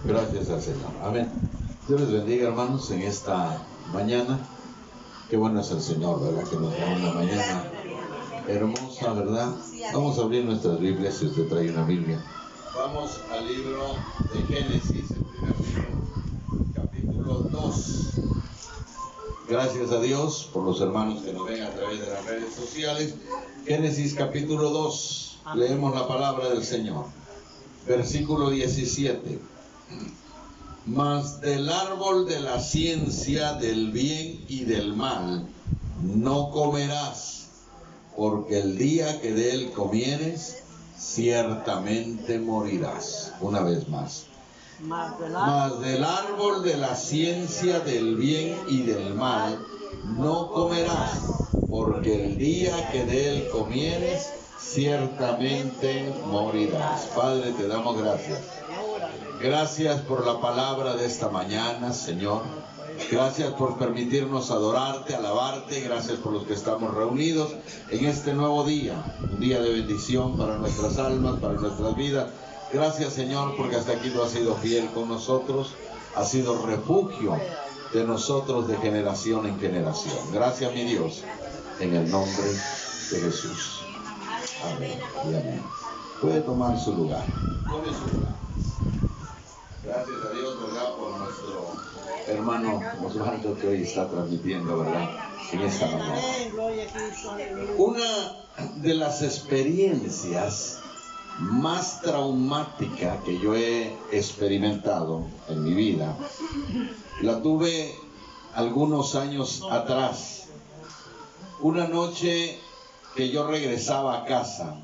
Gracias al Señor. Amén. Dios les bendiga, hermanos, en esta mañana. Qué bueno es el Señor, ¿verdad? Que nos da una mañana hermosa, ¿verdad? Vamos a abrir nuestras Biblias, si usted trae una Biblia. Vamos al libro de Génesis, el primer libro, capítulo 2. Gracias a Dios por los hermanos que nos ven a través de las redes sociales. Génesis capítulo 2. Leemos la palabra del Señor. Versículo 17. Mas del árbol de la ciencia del bien y del mal no comerás, porque el día que de él comieres, ciertamente morirás. Una vez más. Mas del árbol de la ciencia del bien y del mal no comerás, porque el día que de él comieres, ciertamente morirás. Padre, te damos gracias. Gracias por la palabra de esta mañana, Señor. Gracias por permitirnos adorarte, alabarte. Gracias por los que estamos reunidos en este nuevo día, un día de bendición para nuestras almas, para nuestras vidas. Gracias, Señor, porque hasta aquí tú has sido fiel con nosotros, has sido refugio de nosotros de generación en generación. Gracias, mi Dios, en el nombre de Jesús. Amén y amén. Puede tomar su lugar. Tome su lugar. Gracias a Dios, ¿verdad? Por nuestro hermano Osvaldo que hoy está transmitiendo, ¿verdad? En esta mañana. Una de las experiencias más traumática que yo he experimentado en mi vida, la tuve algunos años atrás. Una noche que yo regresaba a casa,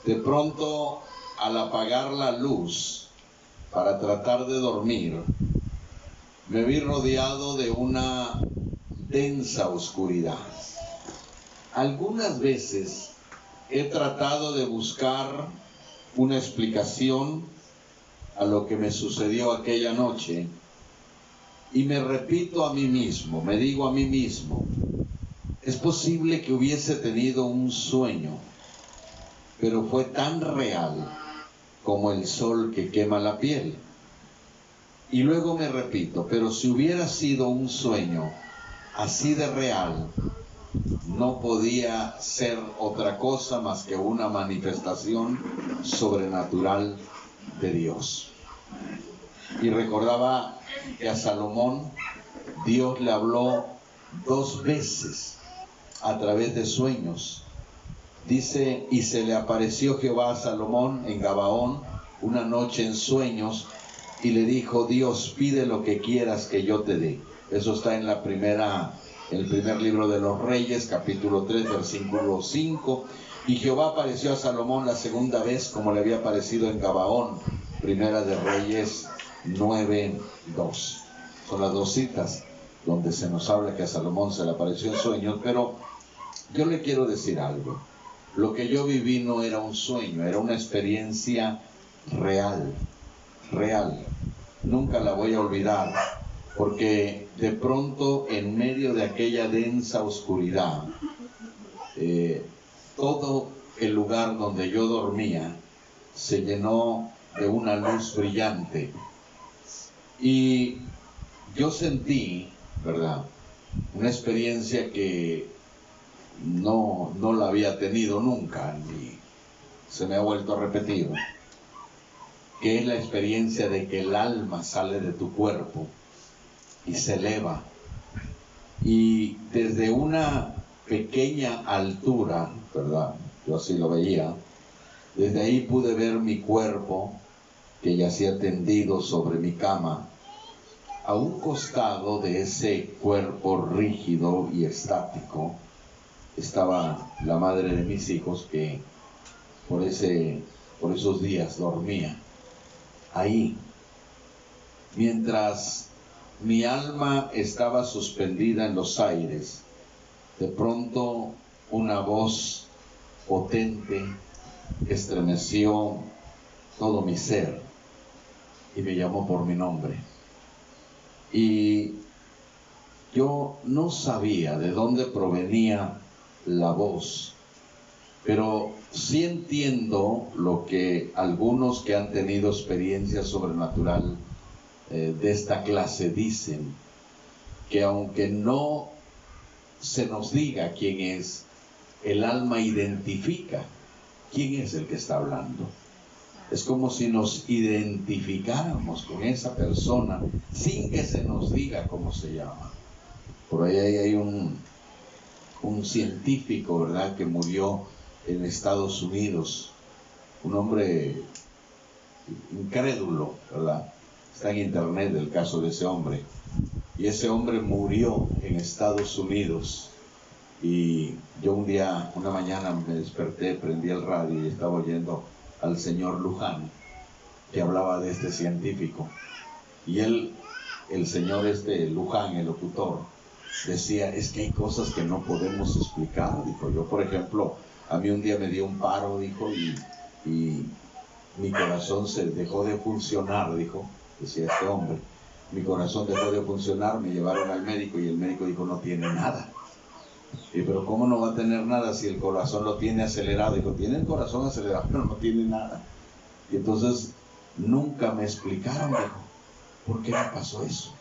de pronto al apagar la luz para tratar de dormir, me vi rodeado de una densa oscuridad. Algunas veces he tratado de buscar una explicación a lo que me sucedió aquella noche y me repito a mí mismo, me digo a mí mismo, es posible que hubiese tenido un sueño, pero fue tan real como el sol que quema la piel. Y luego me repito, pero si hubiera sido un sueño así de real, no podía ser otra cosa más que una manifestación sobrenatural de Dios. Y recordaba que a Salomón Dios le habló 2 veces a través de sueños. Dice, y se le apareció Jehová a Salomón en Gabaón una noche en sueños y le dijo, Dios, pide lo que quieras que yo te dé. Eso está en el primer libro de los Reyes, capítulo 3, versículo 5. Y Jehová apareció a Salomón la segunda vez como le había aparecido en Gabaón, primera de Reyes 9:2. Son las 2 citas donde se nos habla que a Salomón se le apareció en sueños, pero yo le quiero decir algo. Lo que yo viví no era un sueño, era una experiencia real. Nunca la voy a olvidar, porque de pronto en medio de aquella densa oscuridad, todo el lugar donde yo dormía se llenó de una luz brillante. Y yo sentí, ¿verdad?, una experiencia que no la había tenido nunca, ni se me ha vuelto a repetir, que es la experiencia de que el alma sale de tu cuerpo y se eleva. Y desde una pequeña altura, ¿verdad?, yo así lo veía, desde ahí pude ver mi cuerpo que yacía tendido sobre mi cama. A un costado de ese cuerpo rígido y estático estaba la madre de mis hijos, que por esos días dormía ahí. Mientras mi alma estaba suspendida en los aires, de pronto una voz potente estremeció todo mi ser y me llamó por mi nombre. Y yo no sabía de dónde provenía la voz, pero sí entiendo lo que algunos que han tenido experiencia sobrenatural de esta clase dicen, que aunque no se nos diga quién es, el alma identifica quién es el que está hablando. Es como si nos identificáramos con esa persona sin que se nos diga cómo se llama. Por ahí hay un científico, ¿verdad?, que murió en Estados Unidos, un hombre incrédulo, ¿verdad? Está en internet el caso de ese hombre. Y ese hombre murió en Estados Unidos. Y yo una mañana me desperté, prendí el radio y estaba oyendo al señor Luján, que hablaba de este científico. Y el señor Luján, el locutor, decía, es que hay cosas que no podemos explicar. Dijo, yo por ejemplo, a mí un día me dio un paro, dijo, y mi corazón se dejó de funcionar, dijo, decía este hombre. Mi corazón dejó de funcionar, me llevaron al médico y el médico dijo, no tiene nada. Y pero ¿cómo no va a tener nada si el corazón lo tiene acelerado? Dijo, tiene el corazón acelerado, pero no tiene nada. Y entonces nunca me explicaron, dijo, ¿por qué me pasó eso?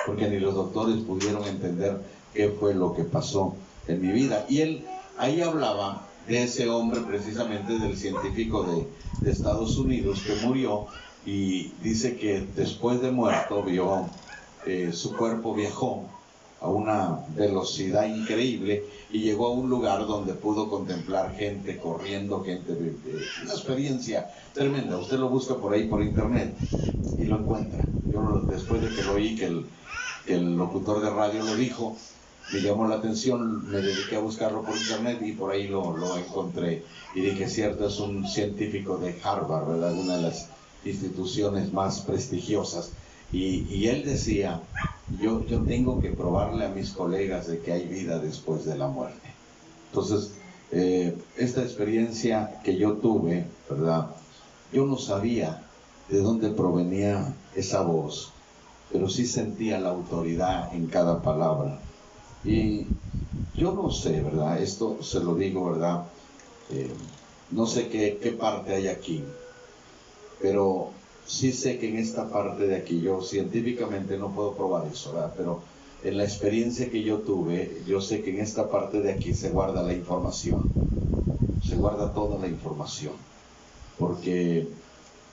Porque ni los doctores pudieron entender qué fue lo que pasó en mi vida. Y él ahí hablaba de ese hombre, precisamente del científico de Estados Unidos que murió, y dice que después de muerto vio su cuerpo viajó a una velocidad increíble y llegó a un lugar donde pudo contemplar gente corriendo, una experiencia tremenda. Usted lo busca por ahí por internet y lo encuentra. Yo después de que lo oí, que el locutor de radio lo dijo, me llamó la atención, me dediqué a buscarlo por internet y por ahí lo encontré. Y dije, cierto, es un científico de Harvard, ¿verdad? Una de las instituciones más prestigiosas. Y él decía, yo tengo que probarle a mis colegas de que hay vida después de la muerte. Entonces, esta experiencia que yo tuve, ¿verdad? Yo no sabía de dónde provenía esa voz, pero sí sentía la autoridad en cada palabra. Y yo no sé, ¿verdad? Esto se lo digo, ¿verdad? No sé qué parte hay aquí, pero sí sé que en esta parte de aquí, yo científicamente no puedo probar eso, ¿verdad? Pero en la experiencia que yo tuve, yo sé que en esta parte de aquí se guarda la información, se guarda toda la información, porque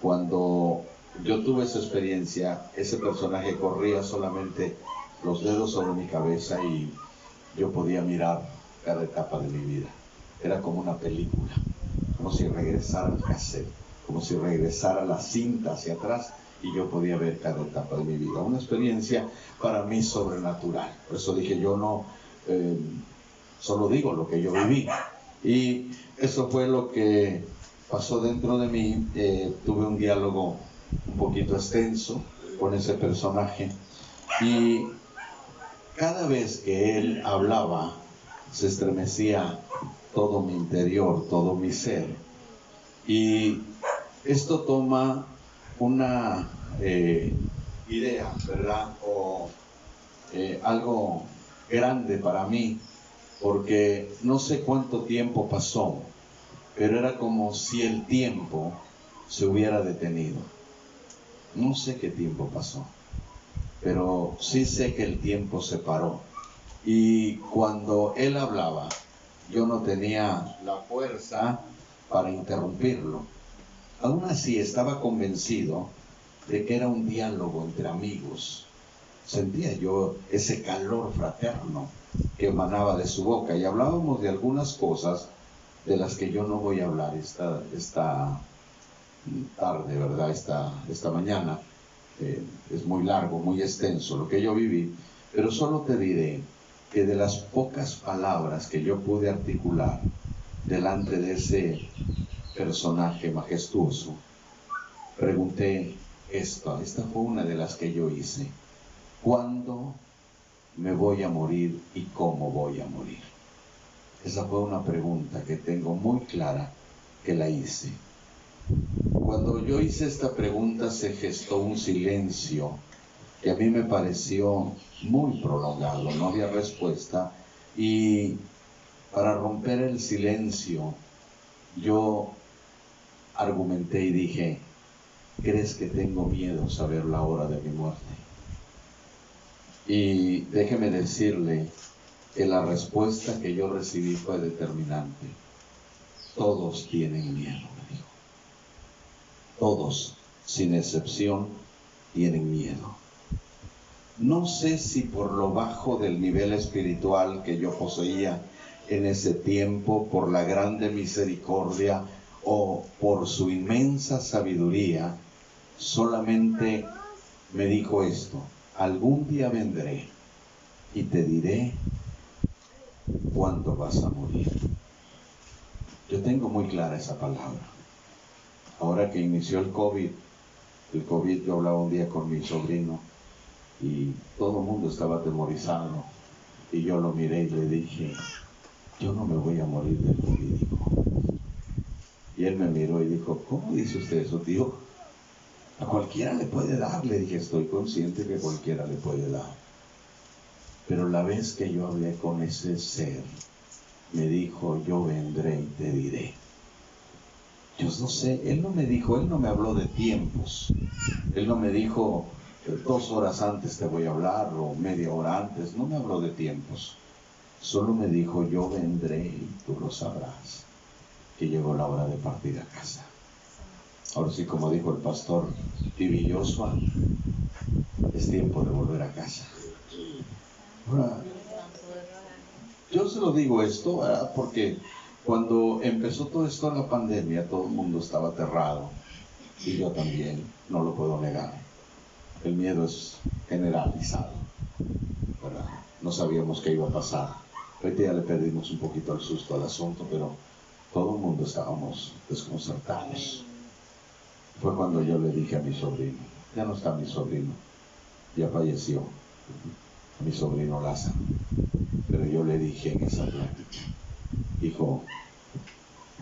cuando yo tuve esa experiencia, ese personaje corría solamente los dedos sobre mi cabeza y yo podía mirar cada etapa de mi vida. Era como una película, como si regresara al cassette, como si regresara la cinta hacia atrás y yo podía ver cada etapa de mi vida. Una experiencia para mí sobrenatural. Por eso dije, yo no solo digo lo que yo viví. Y eso fue lo que pasó dentro de mí. Tuve un diálogo un poquito extenso con ese personaje y cada vez que él hablaba se estremecía todo mi interior, todo mi ser. Y esto toma una idea, ¿verdad? O algo grande para mí, porque no sé cuánto tiempo pasó, pero era como si el tiempo se hubiera detenido. No sé qué tiempo pasó, pero sí sé que el tiempo se paró. Y cuando él hablaba, yo no tenía la fuerza para interrumpirlo. Aún así estaba convencido de que era un diálogo entre amigos. Sentía yo ese calor fraterno que emanaba de su boca y hablábamos de algunas cosas de las que yo no voy a hablar esta tarde, ¿verdad? Esta mañana. Es muy largo, muy extenso lo que yo viví, pero solo te diré que de las pocas palabras que yo pude articular delante de ese personaje majestuoso, pregunté esta fue una de las que yo hice: ¿cuándo me voy a morir y cómo voy a morir? Esa fue una pregunta que tengo muy clara que la hice. Cuando yo hice esta pregunta se gestó un silencio que a mí me pareció muy prolongado, no había respuesta, y para romper el silencio yo argumenté y dije, ¿crees que tengo miedo a saber la hora de mi muerte? Y déjeme decirle que la respuesta que yo recibí fue determinante. Todos tienen miedo, me dijo. Todos, sin excepción, tienen miedo. No sé si por lo bajo del nivel espiritual que yo poseía en ese tiempo, por la grande misericordia o por su inmensa sabiduría, solamente me dijo esto: algún día vendré y te diré cuándo vas a morir. Yo tengo muy clara esa palabra. Ahora que inició el COVID, yo hablaba un día con mi sobrino y todo el mundo estaba atemorizado. Y yo lo miré y le dije, yo no me voy a morir del COVID, hijo. Y él me miró y dijo, ¿cómo dice usted eso, tío? A cualquiera le puede dar. Le dije, estoy consciente que cualquiera le puede dar. Pero la vez que yo hablé con ese ser, me dijo, yo vendré y te diré. Yo no sé, él no me dijo, él no me habló de tiempos. Él no me dijo, 2 horas antes te voy a hablar o media hora antes. No me habló de tiempos. Solo me dijo, yo vendré y tú lo sabrás, que llegó la hora de partir a casa. Ahora sí, como dijo el pastor Tibi Joshua, es tiempo de volver a casa. Ahora, yo se lo digo esto, ¿verdad? Porque cuando empezó todo esto en la pandemia, todo el mundo estaba aterrado. Y yo también, no lo puedo negar. El miedo es generalizado, ¿verdad? No sabíamos qué iba a pasar. Ahorita ya le perdimos un poquito el susto al asunto, pero todo el mundo estábamos desconcertados. Fue cuando yo le dije a mi sobrino, ya no está mi sobrino, ya falleció, mi sobrino Lázaro, pero yo le dije en esa plática, hijo,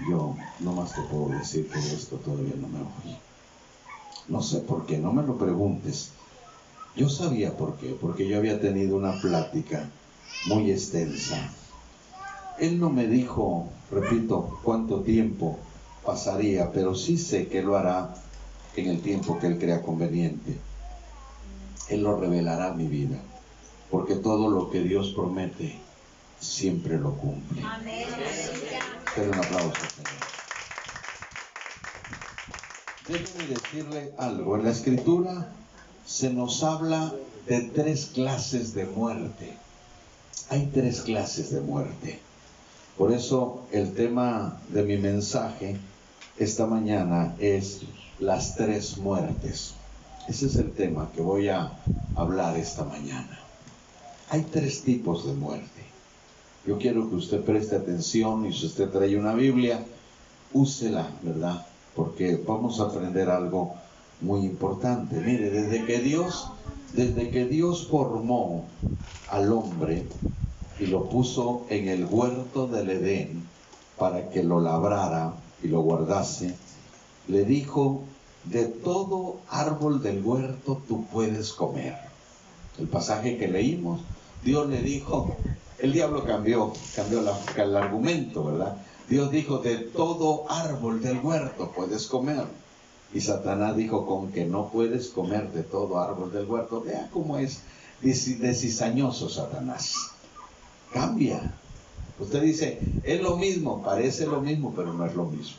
yo nomás te puedo decir que esto todavía no me voy. No sé por qué, no me lo preguntes. Yo sabía por qué, porque yo había tenido una plática muy extensa. Él no me dijo, repito, cuánto tiempo pasaría, pero sí sé que lo hará en el tiempo que Él crea conveniente. Él lo revelará a mi vida, porque todo lo que Dios promete, siempre lo cumple. Amén. Denle un aplauso, Señor. Déjeme decirle algo. En la Escritura se nos habla de 3 clases de muerte. Hay 3 clases de muerte. Por eso el tema de mi mensaje esta mañana es las 3 muertes. Ese es el tema que voy a hablar esta mañana. Hay 3 tipos de muerte. Yo quiero que usted preste atención y si usted trae una Biblia, úsela, ¿verdad? Porque vamos a aprender algo muy importante. Mire, desde que Dios formó al hombre y lo puso en el huerto del Edén para que lo labrara y lo guardase, le dijo, de todo árbol del huerto tú puedes comer. El pasaje que leímos, Dios le dijo, el diablo cambió el argumento, ¿verdad? Dios dijo, de todo árbol del huerto puedes comer. Y Satanás dijo, con que no puedes comer de todo árbol del huerto. Vea cómo es de cizañoso Satanás. Cambia. Usted dice, es lo mismo, parece lo mismo, pero no es lo mismo.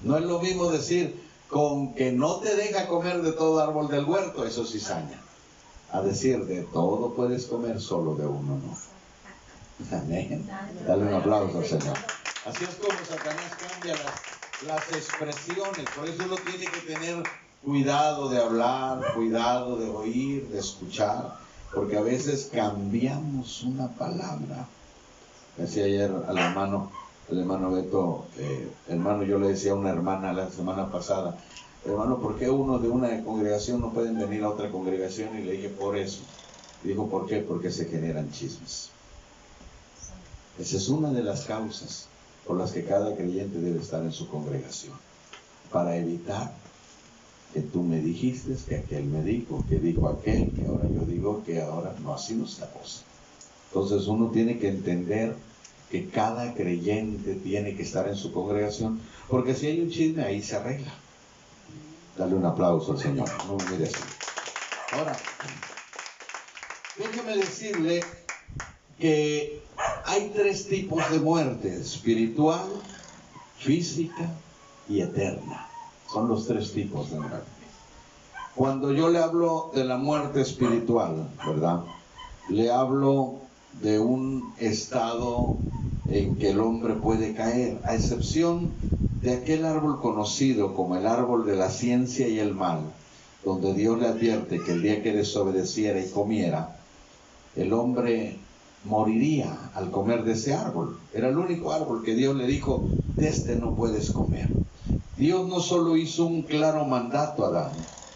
No es lo mismo decir, con que no te deja comer de todo árbol del huerto, eso es cizaña. A decir, de todo puedes comer, solo de uno no. Amén. Dale un aplauso al Señor. Así es como Satanás cambia las expresiones. Por eso uno tiene que tener cuidado de hablar, cuidado de oír, de escuchar, porque a veces cambiamos una palabra. Decía ayer al hermano Beto, hermano, yo le decía a una hermana la semana pasada, hermano, ¿por qué uno de una congregación no pueden venir a otra congregación? Y le dije, por eso. Y dijo, ¿por qué? Porque se generan chismes. Esa es una de las causas por las que cada creyente debe estar en su congregación, para evitar que tú me dijiste, que aquel me dijo, que dijo aquel, que ahora yo digo, que ahora no, así no es la cosa. Entonces uno tiene que entender que cada creyente tiene que estar en su congregación, porque si hay un chisme ahí se arregla. Dale un aplauso al Señor. No me mire así. Ahora, déjeme decirle que hay 3 tipos de muerte: espiritual, física y eterna. Son los 3 tipos de muerte. Cuando yo le hablo de la muerte espiritual, ¿verdad? Le hablo de un estado en que el hombre puede caer, a excepción de aquel árbol conocido como el árbol de la ciencia y el mal, donde Dios le advierte que el día que desobedeciera y comiera, el hombre moriría al comer de ese árbol. Era el único árbol que Dios le dijo: de este no puedes comer. Dios no solo hizo un claro mandato a Adán,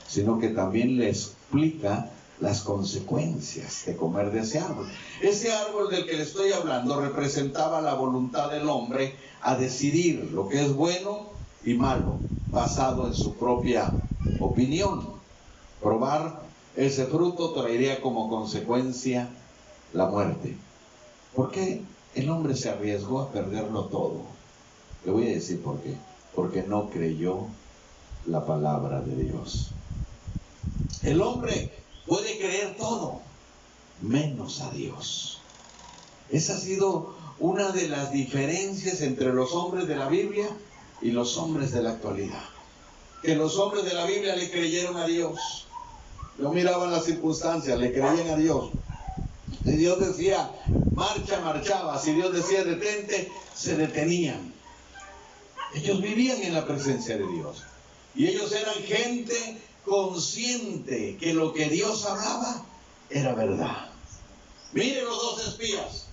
sino que también le explica las consecuencias de comer de ese árbol. Ese árbol del que le estoy hablando representaba la voluntad del hombre a decidir lo que es bueno y malo, basado en su propia opinión. Probar ese fruto traería como consecuencia la muerte. ¿Por qué el hombre se arriesgó a perderlo todo? Le voy a decir por qué. Porque no creyó la palabra de Dios. El hombre puede creer todo, menos a Dios. Esa ha sido una de las diferencias entre los hombres de la Biblia y los hombres de la actualidad. Que los hombres de la Biblia le creyeron a Dios. No miraban las circunstancias, le creían a Dios. Si Dios decía marcha, marchaba. Si Dios decía detente, se detenían. Ellos vivían en la presencia de Dios. Y ellos eran gente consciente que lo que Dios hablaba era verdad. Miren los 2 espías.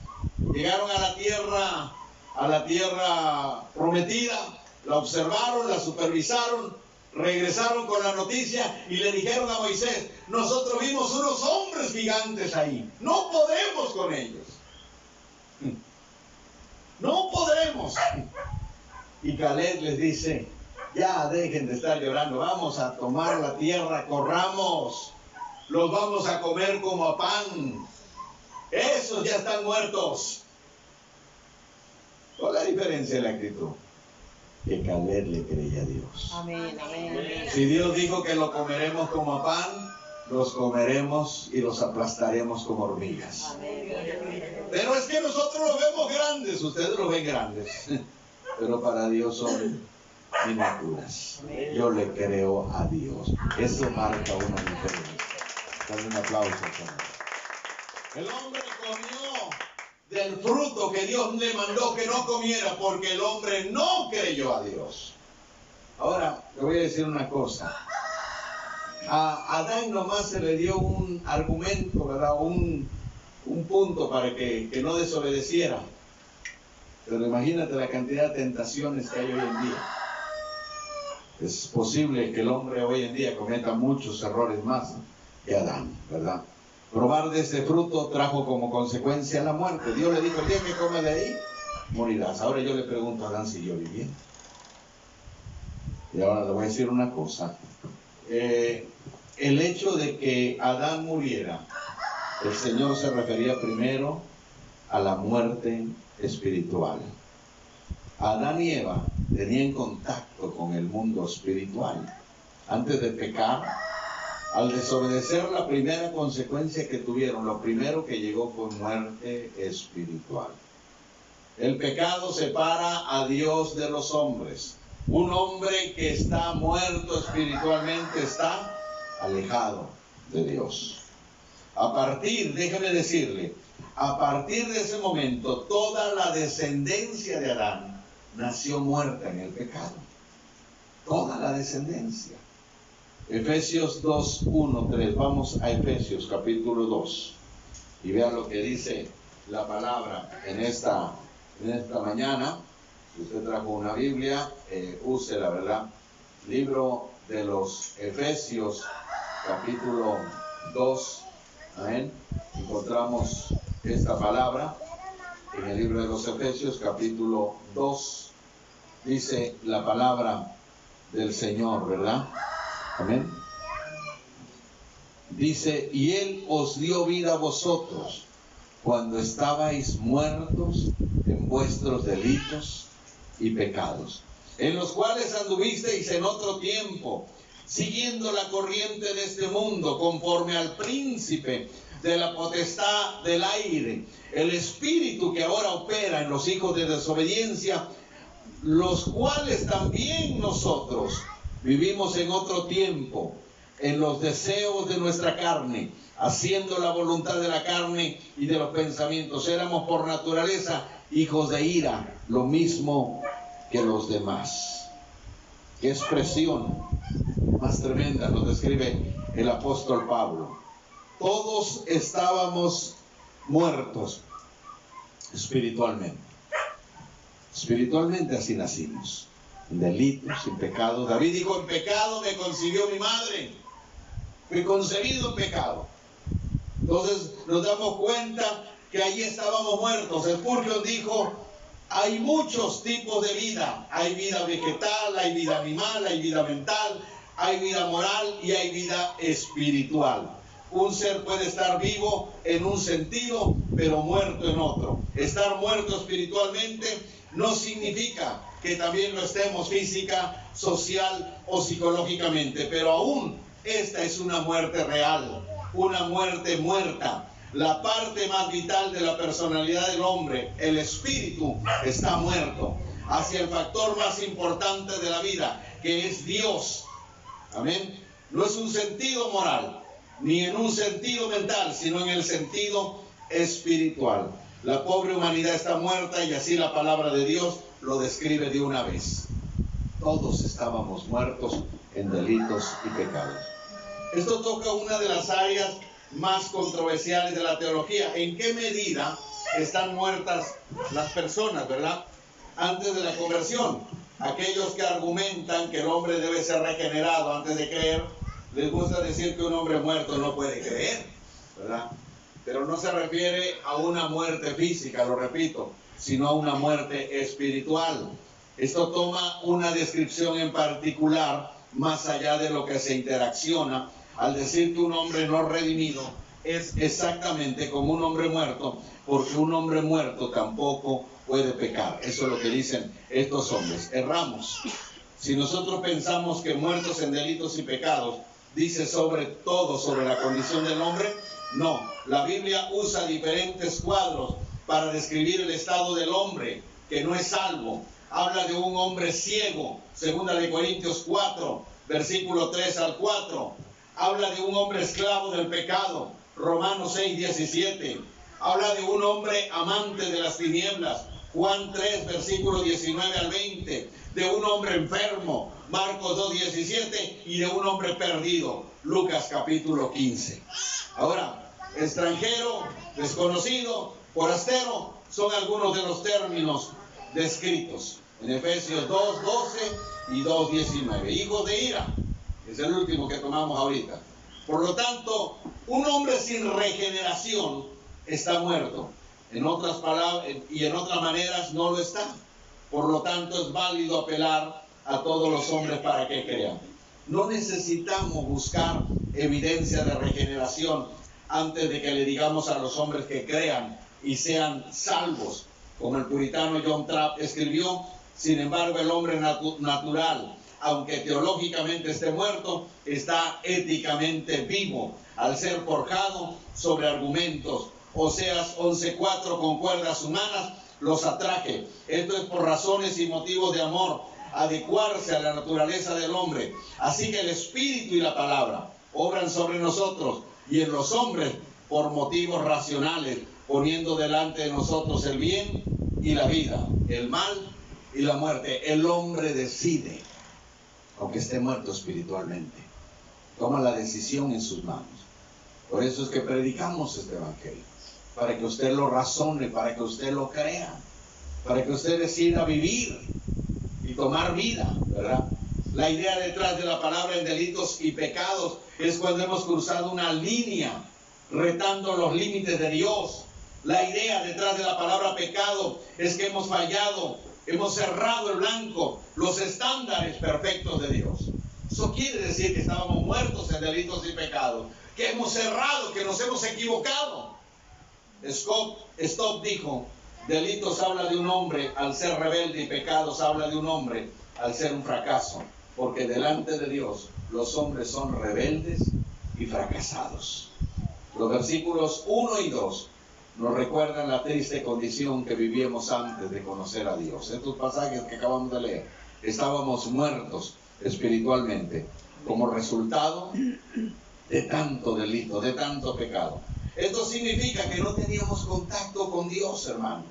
Llegaron a la tierra prometida, la observaron, la supervisaron, regresaron con la noticia y le dijeron a Moisés: nosotros vimos unos hombres gigantes ahí, no podemos con ellos. No podremos. Y Caleb les dice: ya dejen de estar llorando, vamos a tomar la tierra, corramos, los vamos a comer como a pan, esos ya están muertos. ¿Cuál es la diferencia en la actitud? Que Caleb le creía a Dios. Amén, amén. Si Dios dijo que lo comeremos como a pan, los comeremos y los aplastaremos como hormigas. Amén. Pero es que nosotros los vemos grandes, ustedes los ven grandes, pero para Dios son miniaturas. Yo le creo a Dios. Eso marca una diferencia. Dale un aplauso, Señor. El hombre comió del fruto que Dios le mandó que no comiera, porque el hombre no creyó a Dios. Ahora, le voy a decir una cosa. A Adán nomás se le dio un argumento, ¿verdad? Un punto para que no desobedeciera. Pero imagínate la cantidad de tentaciones que hay hoy en día. Es posible que el hombre hoy en día cometa muchos errores más que Adán, ¿verdad? Probar de ese fruto trajo como consecuencia la muerte. Dios le dijo: el día que comes de ahí, morirás. Ahora yo le pregunto a Adán si yo vivía. Y ahora le voy a decir una cosa. El hecho de que Adán muriera, el Señor se refería primero a la muerte espiritual. Adán y Eva tenían contacto con el mundo espiritual. Antes de pecar, al desobedecer, la primera consecuencia que tuvieron, lo primero que llegó fue muerte espiritual. El pecado separa a Dios de los hombres. Un hombre que está muerto espiritualmente está alejado de Dios. Déjeme decirle, a partir de ese momento, toda la descendencia de Adán nació muerta en el pecado. Toda la descendencia. Efesios 2, 1, 3. Vamos a Efesios capítulo 2 y vean lo que dice la palabra en esta mañana. Si usted trajo una Biblia, úsela, ¿verdad? Libro de los Efesios capítulo 2. Amén. Encontramos esta palabra en el libro de los Efesios capítulo 2. Dice la palabra del Señor, ¿verdad? Amén. Dice: y Él os dio vida a vosotros, cuando estabais muertos en vuestros delitos y pecados, en los cuales anduvisteis en otro tiempo, siguiendo la corriente de este mundo, conforme al príncipe de la potestad del aire, el espíritu que ahora opera en los hijos de desobediencia, los cuales también nosotros vivimos en otro tiempo, en los deseos de nuestra carne, haciendo la voluntad de la carne y de los pensamientos. Éramos por naturaleza hijos de ira, lo mismo que los demás. Qué expresión más tremenda nos describe el apóstol Pablo. Todos estábamos muertos espiritualmente. Espiritualmente así nacimos, en delitos, en pecado. David dijo: en pecado me concibió mi madre, fui concebido en pecado. Entonces nos damos cuenta que allí estábamos muertos. Spurgeon dijo: hay muchos tipos de vida. Hay vida vegetal, hay vida animal, hay vida mental, hay vida moral y hay vida espiritual. Un ser puede estar vivo en un sentido, pero muerto en otro. Estar muerto espiritualmente no significa que también lo estemos física, social o psicológicamente, pero aún esta es una muerte real, una muerte muerta. La parte más vital de la personalidad del hombre, el espíritu, está muerto hacia el factor más importante de la vida, que es Dios. Amén. No es un sentido moral, ni en un sentido mental, sino en el sentido espiritual. La pobre humanidad está muerta y así la palabra de Dios lo describe de una vez. Todos estábamos muertos en delitos y pecados. Esto toca una de las áreas más controversiales de la teología. ¿En qué medida están muertas las personas, verdad? Antes de la conversión. Aquellos que argumentan que el hombre debe ser regenerado antes de creer, les gusta decir que un hombre muerto no puede creer, ¿verdad? Pero no se refiere a una muerte física, lo repito, sino a una muerte espiritual. Esto toma una descripción en particular, más allá de lo que se interacciona, al decir que un hombre no redimido es exactamente como un hombre muerto, porque un hombre muerto tampoco puede pecar. Eso es lo que dicen estos hombres. Erramos. Si nosotros pensamos que muertos en delitos y pecados dice sobre todo sobre la condición del hombre, no. La Biblia usa diferentes cuadros para describir el estado del hombre que no es salvo. Habla de un hombre ciego, 2 Corintios 4, versículo 3 al 4. Habla de un hombre esclavo del pecado, Romanos 6, 17. Habla de un hombre amante de las tinieblas, Juan 3, versículo 19 al 20. De un hombre enfermo, Marcos 2, 17. Y de un hombre perdido, Lucas capítulo 15. Ahora, extranjero, desconocido, forastero, son algunos de los términos descritos en Efesios 2, 12 y 2, 19. Hijos de ira, es el último que tomamos ahorita. Por lo tanto, un hombre sin regeneración está muerto. En otras palabras, y en otras maneras no lo está. Por lo tanto, es válido apelar a todos los hombres para que crean. No necesitamos buscar evidencia de regeneración antes de que le digamos a los hombres que crean y sean salvos. Como el puritano John Trapp escribió: sin embargo, el hombre natural, aunque teológicamente esté muerto, está éticamente vivo, al ser forjado sobre argumentos. Oseas 11:4, con cuerdas humanas los atraje. Esto es por razones y motivos de amor, adecuarse a la naturaleza del hombre. Así que el espíritu y la palabra obran sobre nosotros y en los hombres por motivos racionales, poniendo delante de nosotros el bien y la vida, el mal y la muerte. El hombre decide, aunque esté muerto espiritualmente, toma la decisión en sus manos. Por eso es que predicamos este evangelio, para que usted lo razone, para que usted lo crea, para que usted decida vivir y tomar vida, ¿verdad? La idea detrás de la palabra en delitos y pecados es cuando hemos cruzado una línea retando los límites de Dios. La idea detrás de la palabra pecado es que hemos fallado, hemos cerrado el blanco, los estándares perfectos de Dios. Eso quiere decir que estábamos muertos en delitos y pecados, que hemos cerrado, que nos hemos equivocado. Stott dijo: delitos habla de un hombre al ser rebelde y pecados habla de un hombre al ser un fracaso, porque delante de Dios los hombres son rebeldes y fracasados. Los versículos 1 y 2 nos recuerdan la triste condición que vivíamos antes de conocer a Dios. Estos pasajes que acabamos de leer, estábamos muertos espiritualmente como resultado de tanto delito, de tanto pecado. Esto significa que no teníamos contacto con Dios, hermano.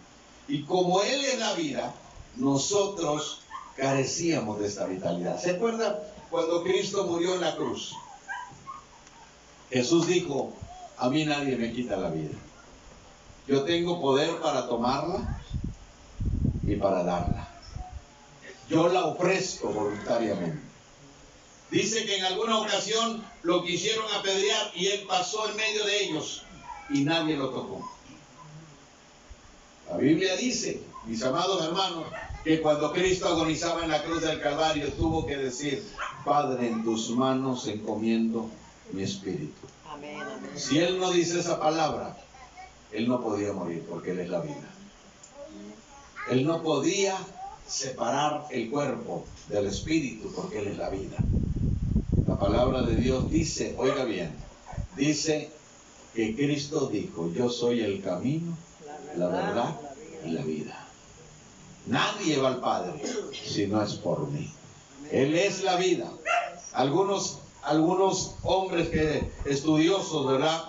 Y como Él es la vida, nosotros carecíamos de esta vitalidad. ¿Se acuerda cuando Cristo murió en la cruz? Jesús dijo: a mí nadie me quita la vida. Yo tengo poder para tomarla y para darla. Yo la ofrezco voluntariamente. Dice que en alguna ocasión lo quisieron apedrear y Él pasó en medio de ellos y nadie lo tocó. La Biblia dice, mis amados hermanos, que cuando Cristo agonizaba en la cruz del Calvario tuvo que decir: Padre, en tus manos encomiendo mi espíritu. Amén, amén. Si Él no dice esa palabra, Él no podía morir, porque Él es la vida. Él no podía separar el cuerpo del espíritu, porque Él es la vida. La palabra de Dios dice, oiga bien, dice que Cristo dijo: yo soy el camino, la verdad y la vida. Nadie va al Padre si no es por mí. Él es la vida. Algunos hombres estudiosos, ¿verdad?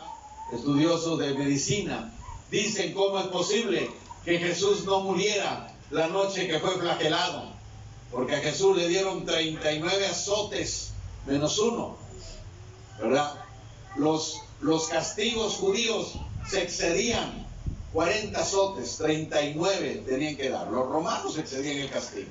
Estudiosos de medicina, dicen: ¿cómo es posible que Jesús no muriera la noche que fue flagelado? Porque a Jesús le dieron 39 azotes menos uno, ¿verdad? Los castigos judíos se excedían 40 azotes, 39 tenían que dar. Los romanos excedían el castigo.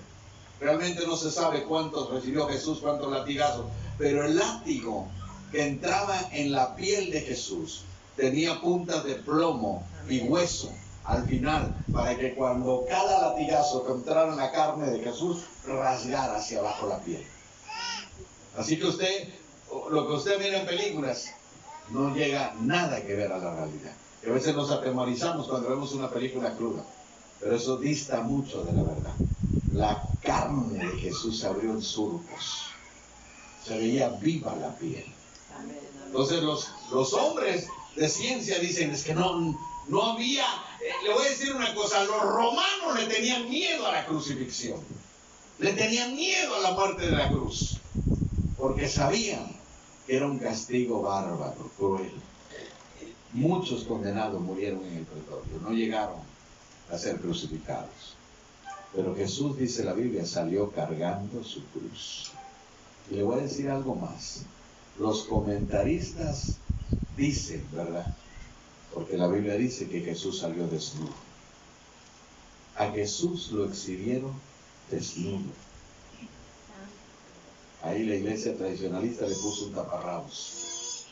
Realmente no se sabe cuántos recibió Jesús, cuántos latigazos, pero el látigo que entraba en la piel de Jesús tenía puntas de plomo y hueso al final, para que cuando cada latigazo que entrara en la carne de Jesús, rasgara hacia abajo la piel. Así que lo que usted mira en películas no llega nada que ver a la realidad. Y a veces nos atemorizamos cuando vemos una película cruda, pero eso dista mucho de la verdad. La carne de Jesús se abrió en surcos, se veía viva la piel. Entonces los hombres de ciencia dicen: es que no había, le voy a decir una cosa, los romanos le tenían miedo a la crucifixión, le tenían miedo a la muerte de la cruz, porque sabían que era un castigo bárbaro, cruel. Muchos condenados murieron en el pretorio, no llegaron a ser crucificados. Pero Jesús, dice la Biblia, salió cargando su cruz. Y le voy a decir algo más. Los comentaristas dicen, ¿verdad? Porque la Biblia dice que Jesús salió desnudo. A Jesús lo exhibieron desnudo. Ahí la iglesia tradicionalista le puso un taparrabos.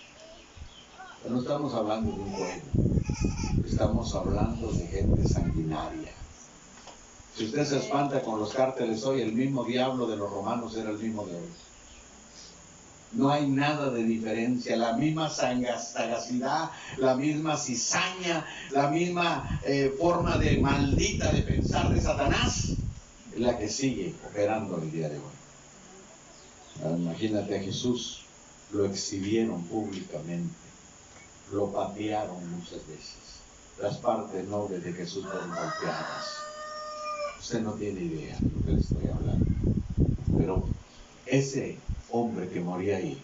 Pero no estamos hablando de un pueblo, estamos hablando de gente sanguinaria. Si usted se espanta con los cárteles hoy, el mismo diablo de los romanos era el mismo de hoy. No hay nada de diferencia, la misma sagacidad, la misma cizaña, la misma forma de maldita de pensar de Satanás, es la que sigue operando el día de hoy. Ahora, imagínate a Jesús, lo exhibieron públicamente, lo patearon muchas veces, las partes nobles de Jesús fueron golpeadas. Usted no tiene idea de lo que le estoy hablando. Pero ese hombre que moría ahí,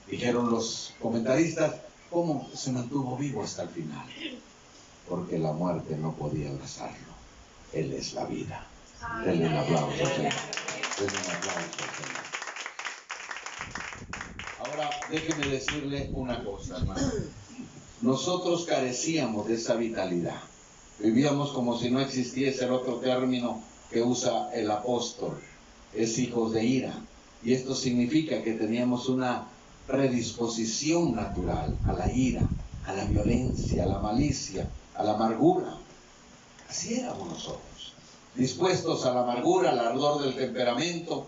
dijeron los comentaristas, ¿cómo se mantuvo vivo hasta el final? Porque la muerte no podía abrazarlo. Él es la vida. Denle un aplauso, Señor. Denle un aplauso, Señor. Ahora, déjeme decirle una cosa, hermano. Nosotros carecíamos de esa vitalidad. Vivíamos como si no existiese el otro término que usa el apóstol, es hijos de ira. Y esto significa que teníamos una predisposición natural a la ira, a la violencia, a la malicia, a la amargura. Así éramos nosotros, dispuestos a la amargura, al ardor del temperamento.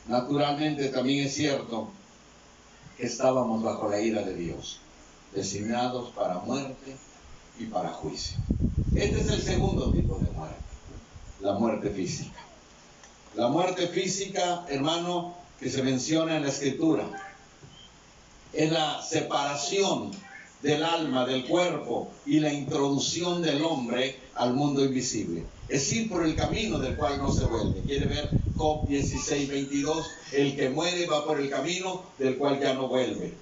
Naturalmente también es cierto que estábamos bajo la ira de Dios, designados para muerte y para juicio. Este es el segundo tipo de muerte, la muerte física. La muerte física, hermano, que se menciona en la Escritura, es la separación del alma, del cuerpo y la introducción del hombre al mundo invisible. Es ir por el camino del cual no se vuelve. ¿Quiere ver Job 16:22? El que muere va por el camino del cual ya no vuelve.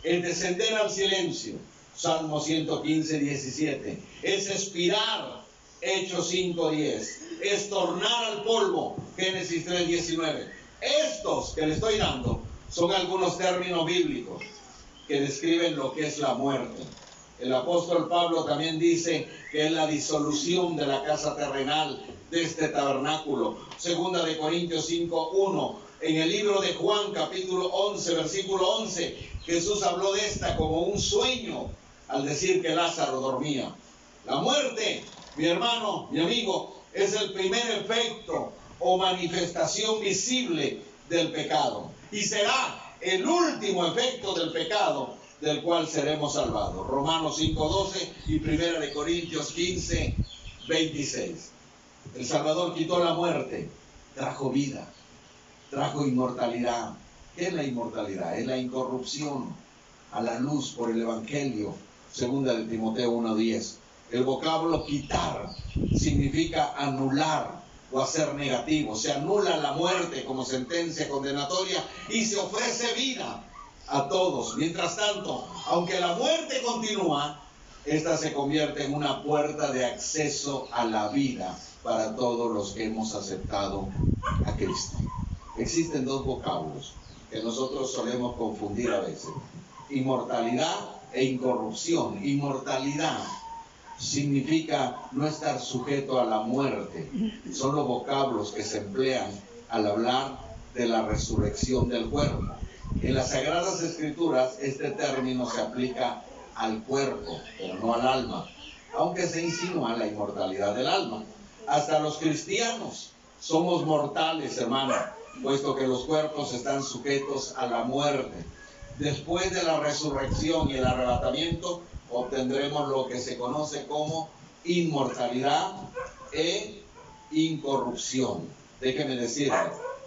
El descender al silencio, Salmo 115:17. Es expirar, Hechos 5:10. Es tornar al polvo, Génesis 3:19. Estos que le estoy dando son algunos términos bíblicos que describen lo que es la muerte. El apóstol Pablo también dice que es la disolución de la casa terrenal, de este tabernáculo. Segunda de Corintios 5:1. En el libro de Juan, capítulo 11, versículo 11, Jesús habló de esta como un sueño al decir que Lázaro dormía. La muerte, mi hermano, mi amigo, es el primer efecto o manifestación visible del pecado. Y será el último efecto del pecado del cual seremos salvados. Romanos 5:12 y 1 de Corintios 15:26. El Salvador quitó la muerte, trajo vida, trajo inmortalidad. ¿Qué es la inmortalidad? Es la incorrupción a la luz por el Evangelio. Segunda de Timoteo 1:10. El vocablo quitar significa anular o hacer negativo. Se anula la muerte como sentencia condenatoria y se ofrece vida a todos. Mientras tanto, aunque la muerte continúa, esta se convierte en una puerta de acceso a la vida para todos los que hemos aceptado a Cristo. Existen dos vocablos que nosotros solemos confundir a veces: inmortalidad e incorrupción. Inmortalidad significa no estar sujeto a la muerte. Son los vocablos que se emplean al hablar de la resurrección del cuerpo. En las Sagradas Escrituras este término se aplica al cuerpo, pero no al alma, aunque se insinúa la inmortalidad del alma. Hasta los cristianos somos mortales, hermano, puesto que los cuerpos están sujetos a la muerte. Después de la resurrección y el arrebatamiento, obtendremos lo que se conoce como inmortalidad e incorrupción. Déjeme decirle,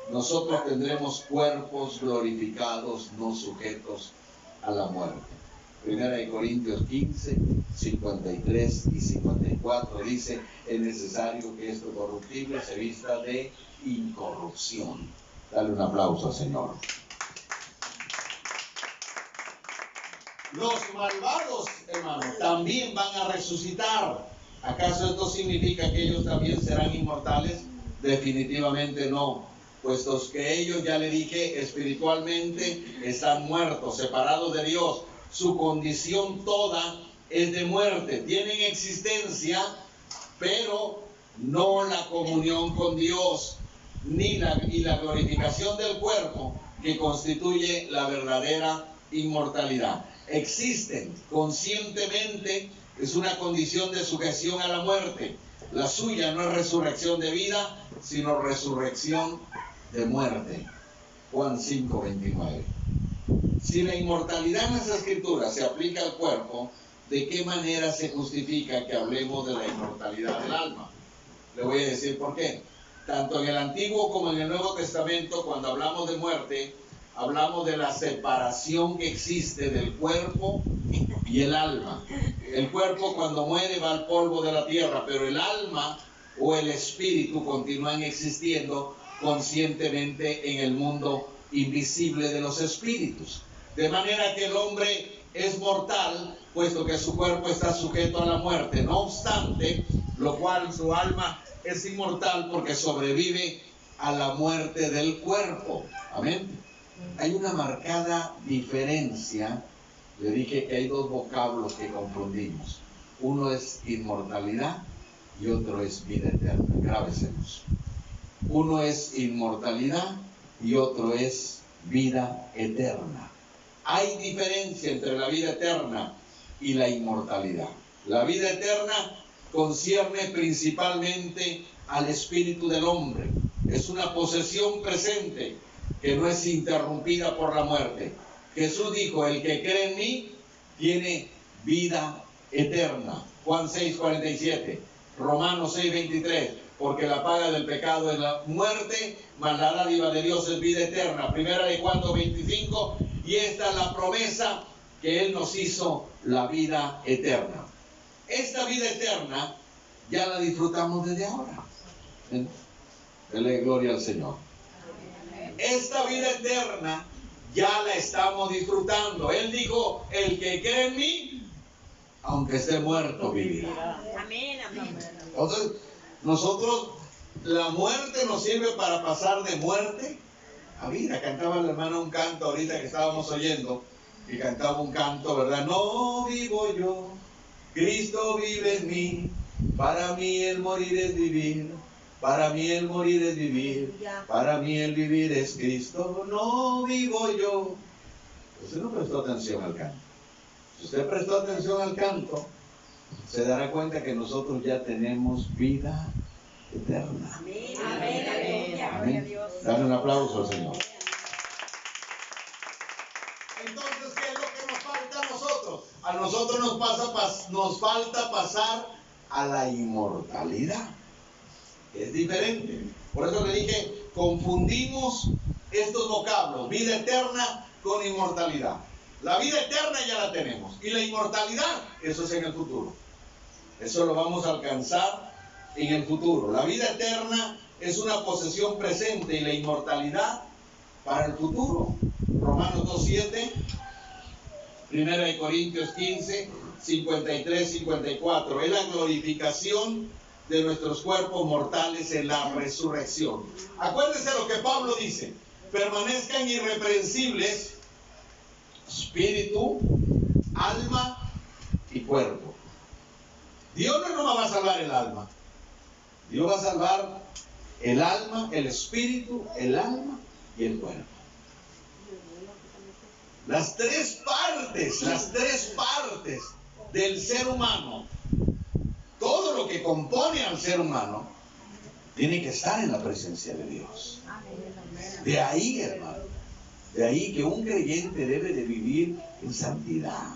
nosotros tendremos cuerpos glorificados, no sujetos a la muerte. Primera de Corintios 15:53 y 54 dice: es necesario que esto corruptible se vista de incorrupción. Dale un aplauso al Señor. Los malvados, hermanos, también van a resucitar. ¿Acaso esto significa que ellos también serán inmortales? Definitivamente no, puestos que ellos, ya le dije, espiritualmente están muertos, separados de Dios. Su condición toda es de muerte. Tienen existencia, pero no la comunión con Dios, ni la glorificación del cuerpo, que constituye la verdadera inmortalidad. Existen conscientemente, es una condición de sujeción a la muerte. La suya no es resurrección de vida, sino resurrección de muerte. Juan 5:29. Si la inmortalidad en las Escrituras se aplica al cuerpo, ¿de qué manera se justifica que hablemos de la inmortalidad del alma? Le voy a decir por qué. Tanto en el Antiguo como en el Nuevo Testamento, cuando hablamos de muerte, hablamos de la separación que existe del cuerpo y el alma. El cuerpo, cuando muere, va al polvo de la tierra, pero el alma o el espíritu continúan existiendo conscientemente en el mundo invisible de los espíritus. De manera que el hombre es mortal, puesto que su cuerpo está sujeto a la muerte. No obstante, lo cual su alma es inmortal porque sobrevive a la muerte del cuerpo. Amén. Hay una marcada diferencia. Le dije que hay dos vocablos que confundimos. Uno es inmortalidad y otro es vida eterna. Grábeselos. Uno es inmortalidad y otro es vida eterna. Hay diferencia entre la vida eterna y la inmortalidad. La vida eterna concierne principalmente al espíritu del hombre. Es una posesión presente que no es interrumpida por la muerte. Jesús dijo: el que cree en mí tiene vida eterna. Juan 6:47, Romanos 6:23, porque la paga del pecado es la muerte, mas la dádiva de Dios es vida eterna. Primera de Juan 2:25, y esta es la promesa que Él nos hizo, la vida eterna. Esta vida eterna ya la disfrutamos desde ahora. Dele gloria al Señor. Esta vida eterna ya la estamos disfrutando. Él dijo, el que cree en mí, aunque esté muerto, vivirá. Amén, amén. Entonces, nosotros, la muerte nos sirve para pasar de muerte a vida. Cantaba la hermana un canto ahorita que estábamos oyendo, y cantaba un canto, ¿verdad? No vivo yo, Cristo vive en mí, para mí el morir es vivir, para mí el morir es vivir, para mí el vivir es Cristo, no vivo yo. Usted no prestó atención al canto. Si usted prestó atención al canto, se dará cuenta que nosotros ya tenemos vida eterna. Amén, amén, amén. Amén. Dale un aplauso al Señor. Entonces, ¿qué es lo que nos falta a nosotros? A nosotros nos falta pasar a la inmortalidad. Es diferente. Por eso le dije, confundimos estos vocablos, vida eterna con inmortalidad. La vida eterna ya la tenemos. Y la inmortalidad, eso es en el futuro. Eso lo vamos a alcanzar en el futuro. La vida eterna es una posesión presente y la inmortalidad para el futuro. Romanos 2:7, 1 Corintios 15, 53, 54. Es la glorificación de nuestros cuerpos mortales en la resurrección. Acuérdense lo que Pablo dice: permanezcan irreprensibles espíritu, alma y cuerpo. Dios no nos va a salvar el alma. Dios va a salvar el alma, el espíritu, el alma y el cuerpo. Las tres partes del ser humano, todo lo que compone al ser humano, tiene que estar en la presencia de Dios. De ahí, hermano, de ahí que un creyente debe de vivir en santidad.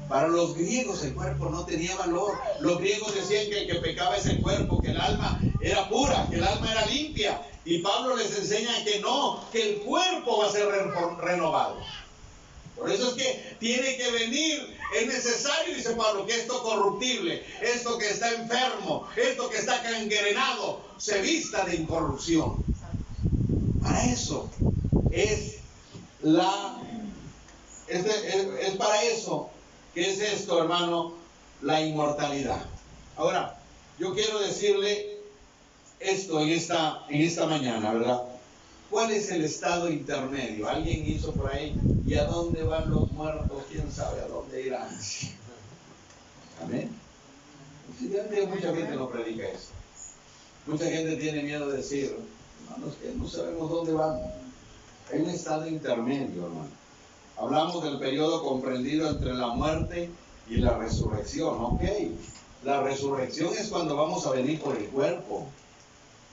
Para los griegos el cuerpo no tenía valor. Los griegos decían que el que pecaba es el cuerpo, que el alma era pura, que el alma era limpia. Y Pablo les enseña que no, que el cuerpo va a ser renovado. Por eso es que tiene que venir, es necesario, dice Pablo, que esto corruptible, esto que está enfermo, esto que está gangrenado, se vista de incorrupción. Para eso es para eso que es esto, hermano, la inmortalidad. Ahora, yo quiero decirle esto en esta mañana, ¿verdad? ¿Cuál es el estado intermedio? ¿Alguien hizo por ahí? ¿Y a dónde van los muertos? ¿Quién sabe a dónde irán? Amén. Mucha gente no predica eso. Mucha gente tiene miedo de decir, hermanos, que no sabemos dónde van. Hay un estado intermedio, hermano. Hablamos del periodo comprendido entre la muerte y la resurrección. Ok, la resurrección es cuando vamos a venir por el cuerpo.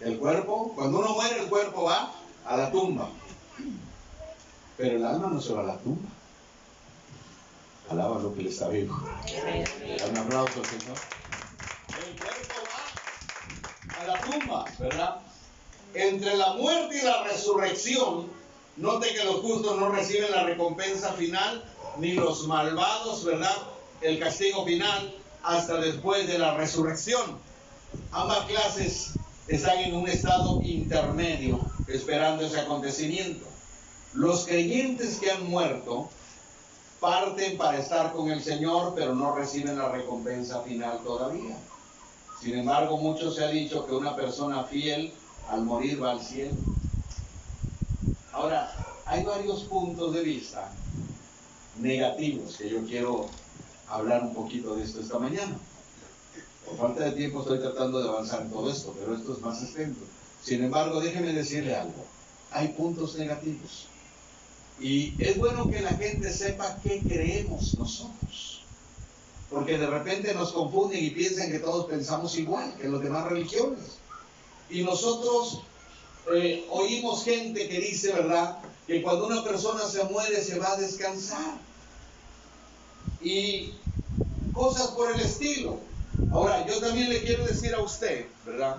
El cuerpo, cuando uno muere, el cuerpo va a la tumba. Pero el alma no se va a la tumba. Alaba lo que le está vivo. Da un aplauso al Señor. El cuerpo va a la tumba, ¿verdad? Entre la muerte y la resurrección, note que los justos no reciben la recompensa final, ni los malvados, ¿verdad? El castigo final, hasta después de la resurrección. Ambas clases están en un estado intermedio, esperando ese acontecimiento. Los creyentes que han muerto parten para estar con el Señor, pero no reciben la recompensa final todavía. Sin embargo, mucho se ha dicho que una persona fiel al morir va al cielo. Ahora, hay varios puntos de vista negativos que yo quiero hablar un poquito de esto esta mañana. Por falta de tiempo estoy tratando de avanzar en todo esto, pero esto es más extenso. Sin embargo, déjeme decirle algo. Hay puntos negativos. Y es bueno que la gente sepa qué creemos nosotros. Porque de repente nos confunden y piensan que todos pensamos igual que las demás religiones. Y nosotros oímos gente que dice, ¿verdad?, que cuando una persona se muere se va a descansar. Y cosas por el estilo. Ahora, yo también le quiero decir a usted, ¿verdad?,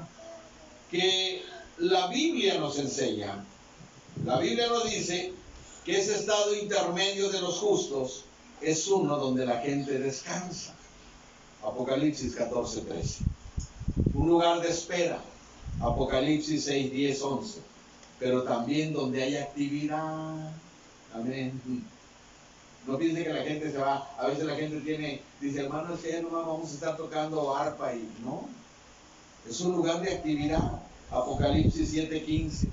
que la Biblia nos enseña, la Biblia nos dice que ese estado intermedio de los justos es uno donde la gente descansa. Apocalipsis 14:13. Un lugar de espera. Apocalipsis 6:10-11. Pero también donde hay actividad. Amén. No piense que la gente se va. A veces la gente dice, hermano, es que ya nomás vamos a estar tocando arpa y no. Es un lugar de actividad. Apocalipsis 7:15.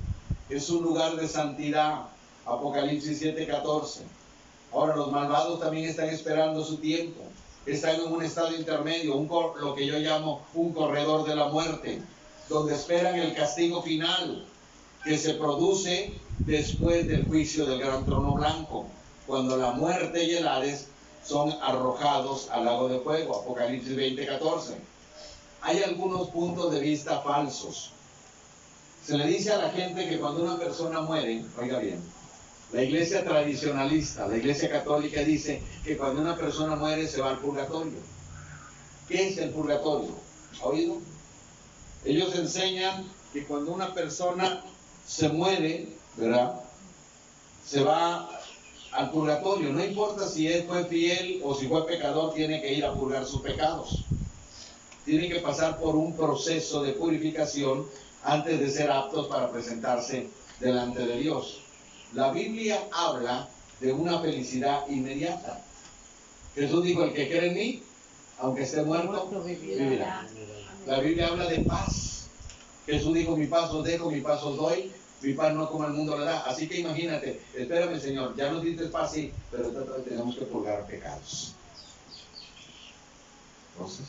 Es un lugar de santidad. Apocalipsis 7:14. Ahora, los malvados también están esperando su tiempo. Están en un estado intermedio, lo que yo llamo un corredor de la muerte, donde esperan el castigo final que se produce después del juicio del gran trono blanco, cuando la muerte y el Hades son arrojados al lago de fuego. Apocalipsis 20:14. Hay algunos puntos de vista falsos. Se le dice a la gente que cuando una persona muere, oiga bien, la iglesia tradicionalista, la iglesia católica dice que cuando una persona muere se va al purgatorio. ¿Qué es el purgatorio? ¿Ha oído? Ellos enseñan que cuando una persona se muere, ¿verdad?, se va al purgatorio. No importa si él fue fiel o si fue pecador, tiene que ir a purgar sus pecados. Tiene que pasar por un proceso de purificación antes de ser aptos para presentarse delante de Dios. La Biblia habla de una felicidad inmediata. Jesús dijo, el que cree en mí, aunque esté muerto, vivirá. La Biblia habla de paz. Jesús dijo, mi paz os dejo, mi paz os doy, mi paz no como el mundo le da. Así que imagínate, espérame, Señor, ya nos diste paz, sí, pero tenemos que purgar pecados. Entonces,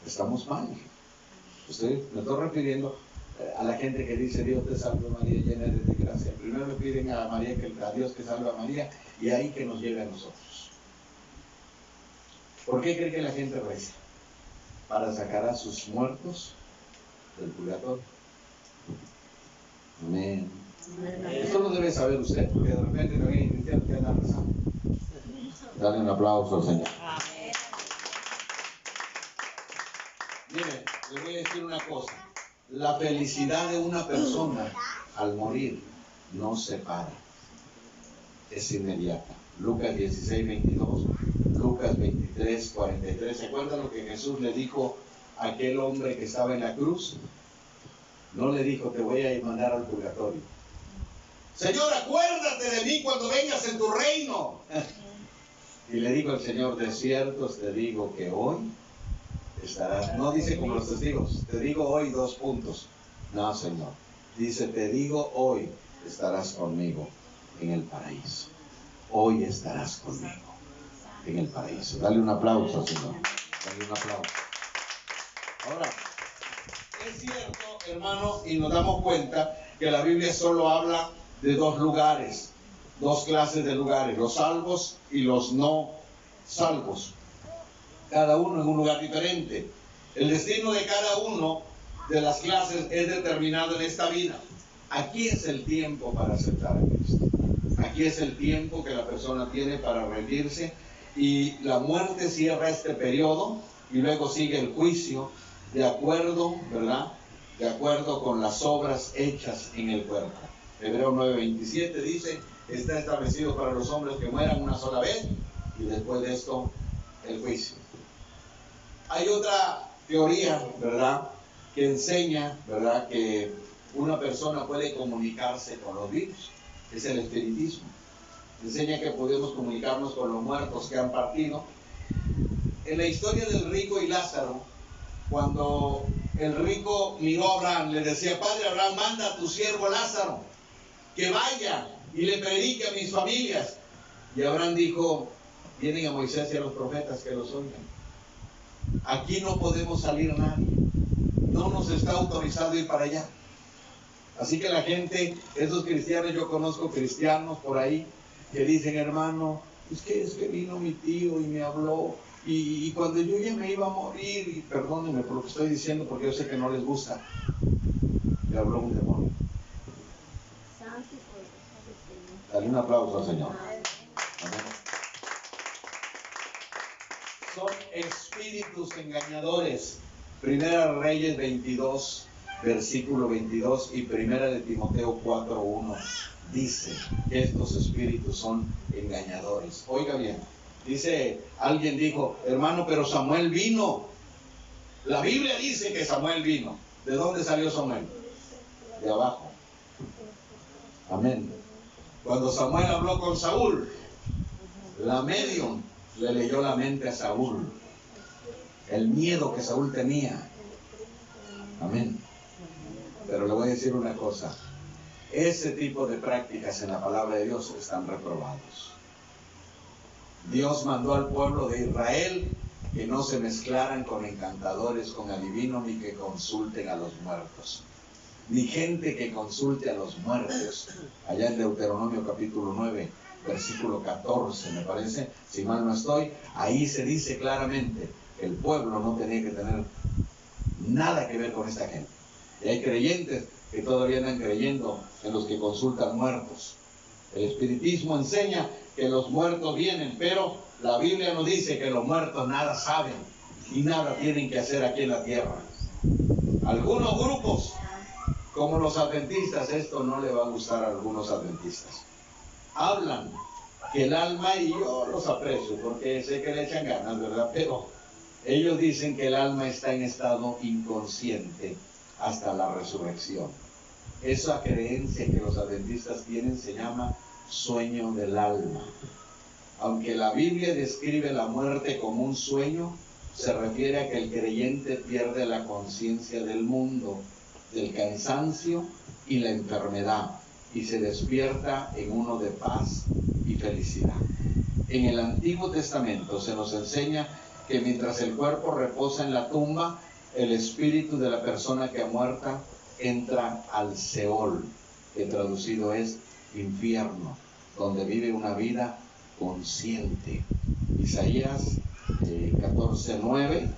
estamos mal. Me estoy refiriendo a la gente que dice, Dios te salve María, llena eres de gracia. Primero le piden a María, a Dios que salve a María, y ahí que nos lleve a nosotros. ¿Por qué cree que la gente reza? Para sacar a sus muertos del purgatorio. Amén. Esto lo debe saber usted, porque de repente también hay cristianos que andan rezando. Dale un aplauso al Señor. Mire, les voy a decir una cosa. La felicidad de una persona al morir no se para. Es inmediata. Lucas 16:22, Lucas 23:43. ¿Se acuerdan lo que Jesús le dijo a aquel hombre que estaba en la cruz? No le dijo, te voy a mandar al purgatorio. Señor, acuérdate de mí cuando vengas en tu reino. Y le dijo el Señor, de cierto te digo que hoy estarás, no dice como los testigos, te digo hoy 2 puntos. No, Señor. Dice, te digo hoy estarás conmigo en el paraíso. Hoy estarás conmigo en el paraíso. Dale un aplauso, Señor. Dale un aplauso. Ahora, es cierto, hermano, y nos damos cuenta que la Biblia solo habla de 2 lugares, 2 clases de lugares, los salvos y los no salvos. Cada uno en un lugar diferente. El destino de cada uno de las clases es determinado en esta vida. Aquí es el tiempo para aceptar a Cristo. Aquí es el tiempo que la persona tiene para rendirse, y la muerte cierra este periodo y luego sigue el juicio de acuerdo, ¿verdad?, de acuerdo con las obras hechas en el cuerpo. Hebreos 9:27 dice, está establecido para los hombres que mueran una sola vez y después de esto el juicio. Hay otra teoría, ¿verdad?, que enseña, ¿verdad?, que una persona puede comunicarse con los vivos. Es el espiritismo. Enseña que podemos comunicarnos con los muertos que han partido. En la historia del rico y Lázaro, cuando el rico miró a Abraham, le decía, Padre Abraham, manda a tu siervo Lázaro que vaya y le predique a mis familias. Y Abraham dijo, vienen a Moisés y a los profetas que los oigan. Aquí no podemos salir nadie. No nos está autorizado ir para allá. Así que la gente, esos cristianos, yo conozco cristianos por ahí que dicen, hermano, es que vino mi tío y me habló, y cuando yo ya me iba a morir, y perdónenme por lo que estoy diciendo porque yo sé que no les gusta, le habló un demonio. Dale un aplauso al Señor. Amén. son espíritus engañadores. Primera Reyes 22, versículo 22 y Primera de Timoteo 4:1 dice que estos espíritus son engañadores. Oiga bien, dice, alguien dijo, hermano, pero Samuel vino. La Biblia dice que Samuel vino. ¿De dónde salió Samuel? De abajo. Amén. Cuando Samuel habló con Saúl, la medium le leyó la mente a Saúl. El miedo que Saúl tenía. Amén. Pero le voy a decir una cosa. Ese tipo de prácticas en la palabra de Dios están reprobados. Dios mandó al pueblo de Israel que no se mezclaran con encantadores, con adivinos, ni que consulten a los muertos. Ni gente que consulte a los muertos. Allá en Deuteronomio capítulo 9, versículo 14, me parece, si mal no estoy, ahí se dice claramente que el pueblo no tenía que tener nada que ver con esta gente. Y hay creyentes que todavía andan creyendo en los que consultan muertos. El espiritismo enseña que los muertos vienen, pero la Biblia nos dice que los muertos nada saben y nada tienen que hacer aquí en la tierra. Algunos grupos, como los adventistas, esto no le va a gustar a algunos adventistas, hablan que el alma, y yo los aprecio porque sé que le echan ganas, ¿verdad? Pero ellos dicen que el alma está en estado inconsciente hasta la resurrección. Esa creencia que los adventistas tienen se llama sueño del alma. Aunque la Biblia describe la muerte como un sueño, se refiere a que el creyente pierde la conciencia del mundo, del cansancio y la enfermedad, y se despierta en uno de paz y felicidad. En el Antiguo Testamento se nos enseña que mientras el cuerpo reposa en la tumba, el espíritu de la persona que ha muerta entra al Seol, que traducido es infierno, donde vive una vida consciente. Isaías 14, 9,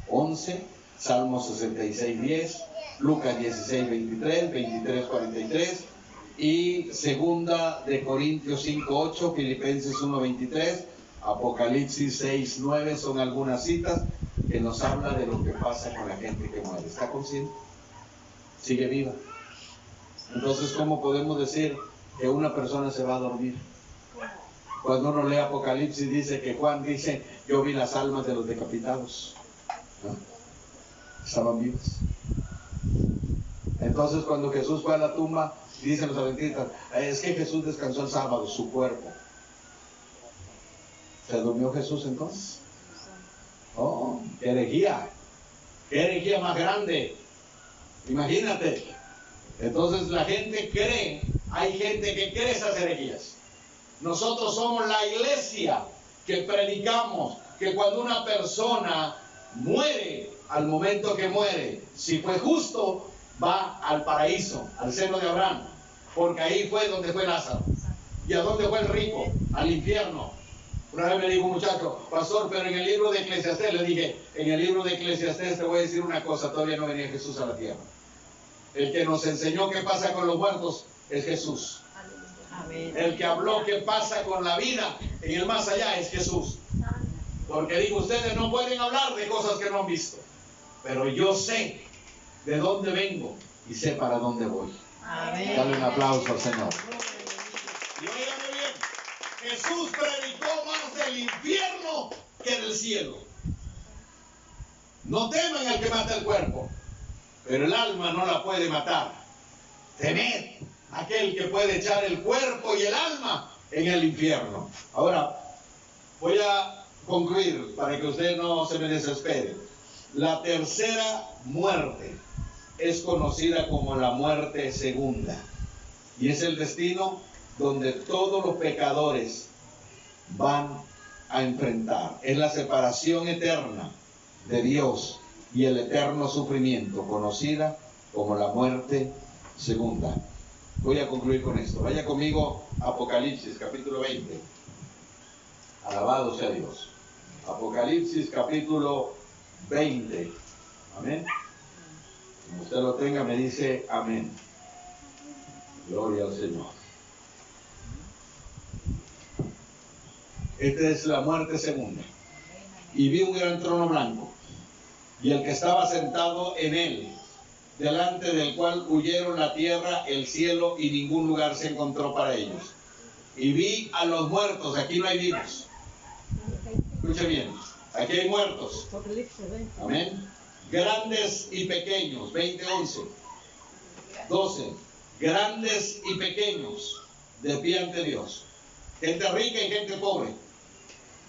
11, Salmos 66, 10, Lucas 16, 23, 23, 43 y Segunda de Corintios 5, 8, Filipenses 1, 23, Apocalipsis 6, 9 son algunas citas que nos habla de lo que pasa con la gente que muere. ¿Está consciente? ¿Sigue viva? Entonces, ¿cómo podemos decir que una persona se va a dormir? Cuando uno lee Apocalipsis dice que Juan dice, yo vi las almas de los decapitados. ¿No? Estaban vivos. Entonces, cuando Jesús fue a la tumba, dicen los adventistas, es que Jesús descansó el sábado, su cuerpo. ¿Se durmió Jesús entonces? Oh, qué herejía más grande. Imagínate. Entonces la gente cree, hay gente que cree esas herejías. Nosotros somos la iglesia que predicamos que cuando una persona muere, al momento que muere, si fue justo, va al paraíso, al seno de Abraham, porque ahí fue donde fue Lázaro. ¿Y a dónde fue el rico? Al infierno. Una vez me dijo un muchacho, pastor, pero en el libro de Eclesiastés, le dije, en el libro de Eclesiastés te voy a decir una cosa, todavía no venía Jesús a la tierra. El que nos enseñó qué pasa con los muertos es Jesús. Amén. El que habló qué pasa con la vida en el más allá es Jesús. Porque digo, ustedes no pueden hablar de cosas que no han visto, pero yo sé de dónde vengo y sé para dónde voy. Amén. Dale un aplauso al Señor. Y óigame bien, Jesús predicó más del infierno que del cielo. No teman al que mata el cuerpo, pero el alma no la puede matar. Temed a aquel que puede echar el cuerpo y el alma en el infierno. Ahora, voy a concluir para que usted no se me desespere. La tercera muerte es conocida como la muerte segunda. Y es el destino donde todos los pecadores van a enfrentar. Es la separación eterna de Dios y el eterno sufrimiento, conocida como la muerte segunda. Voy a concluir con esto. Vaya conmigo a Apocalipsis capítulo 20. Alabado sea Dios. Apocalipsis capítulo 20. Amén. Como usted lo tenga, me dice amén. Gloria al Señor. Esta es la muerte segunda. y vi un gran trono blanco, y el que estaba sentado en él, delante del cual huyeron la tierra, el cielo, y ningún lugar se encontró para ellos. Y vi a los muertos, aquí no hay vivos. Escuche bien, aquí hay muertos. Amén. Grandes y pequeños, 20:11, 12. Grandes y pequeños, de pie ante Dios. Gente rica y gente pobre,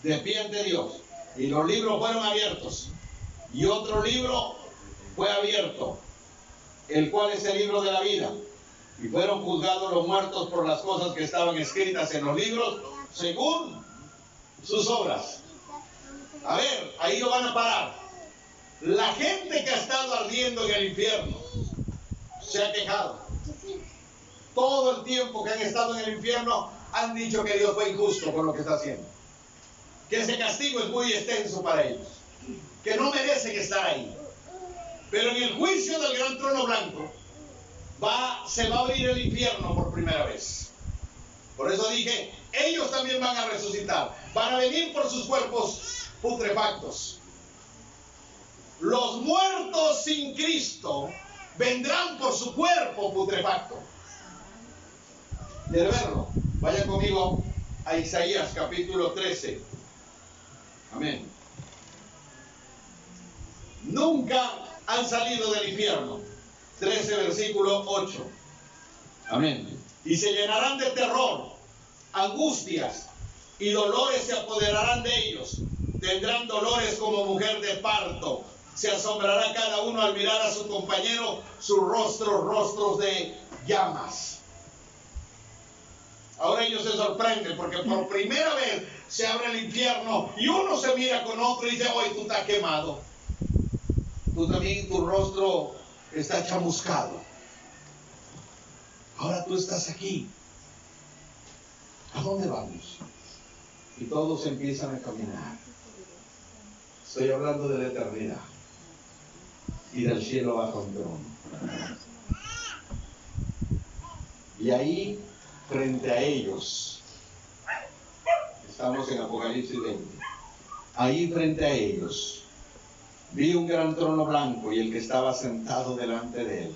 de pie ante Dios. Y los libros fueron abiertos. Y otro libro fue abierto, el cual es el libro de la vida. Y fueron juzgados los muertos por las cosas que estaban escritas en los libros, según sus obras. A ver, ahí lo van a parar. La gente que ha estado ardiendo en el infierno se ha quejado. Todo el tiempo que han estado en el infierno han dicho que Dios fue injusto con lo que está haciendo, que ese castigo es muy extenso para ellos, que no merecen estar ahí. Pero en el juicio del gran trono blanco se va a abrir el infierno por primera vez. Por eso dije, ellos también van a resucitar, van a venir por sus cuerpos putrefactos. Los muertos sin Cristo vendrán por su cuerpo putrefacto. ¿Quiere verlo? Vaya conmigo a Isaías capítulo 13. Amén. Nunca han salido del infierno. 13 versículo 8. Amén. Y se llenarán de terror, angustias y dolores se apoderarán de ellos. Tendrán dolores como mujer de parto. Se asombrará cada uno al mirar a su compañero, sus rostros de llamas. Ahora ellos se sorprenden porque por primera vez se abre el infierno y uno se mira con otro y dice, hoy tú estás quemado. Tú también, tu rostro está chamuscado. Ahora tú estás aquí. ¿A dónde vamos? Y todos empiezan a caminar. Estoy hablando de la eternidad y del cielo bajo un trono. Y ahí, frente a ellos, estamos en Apocalipsis 20, ahí frente a ellos, vi un gran trono blanco y el que estaba sentado delante de él,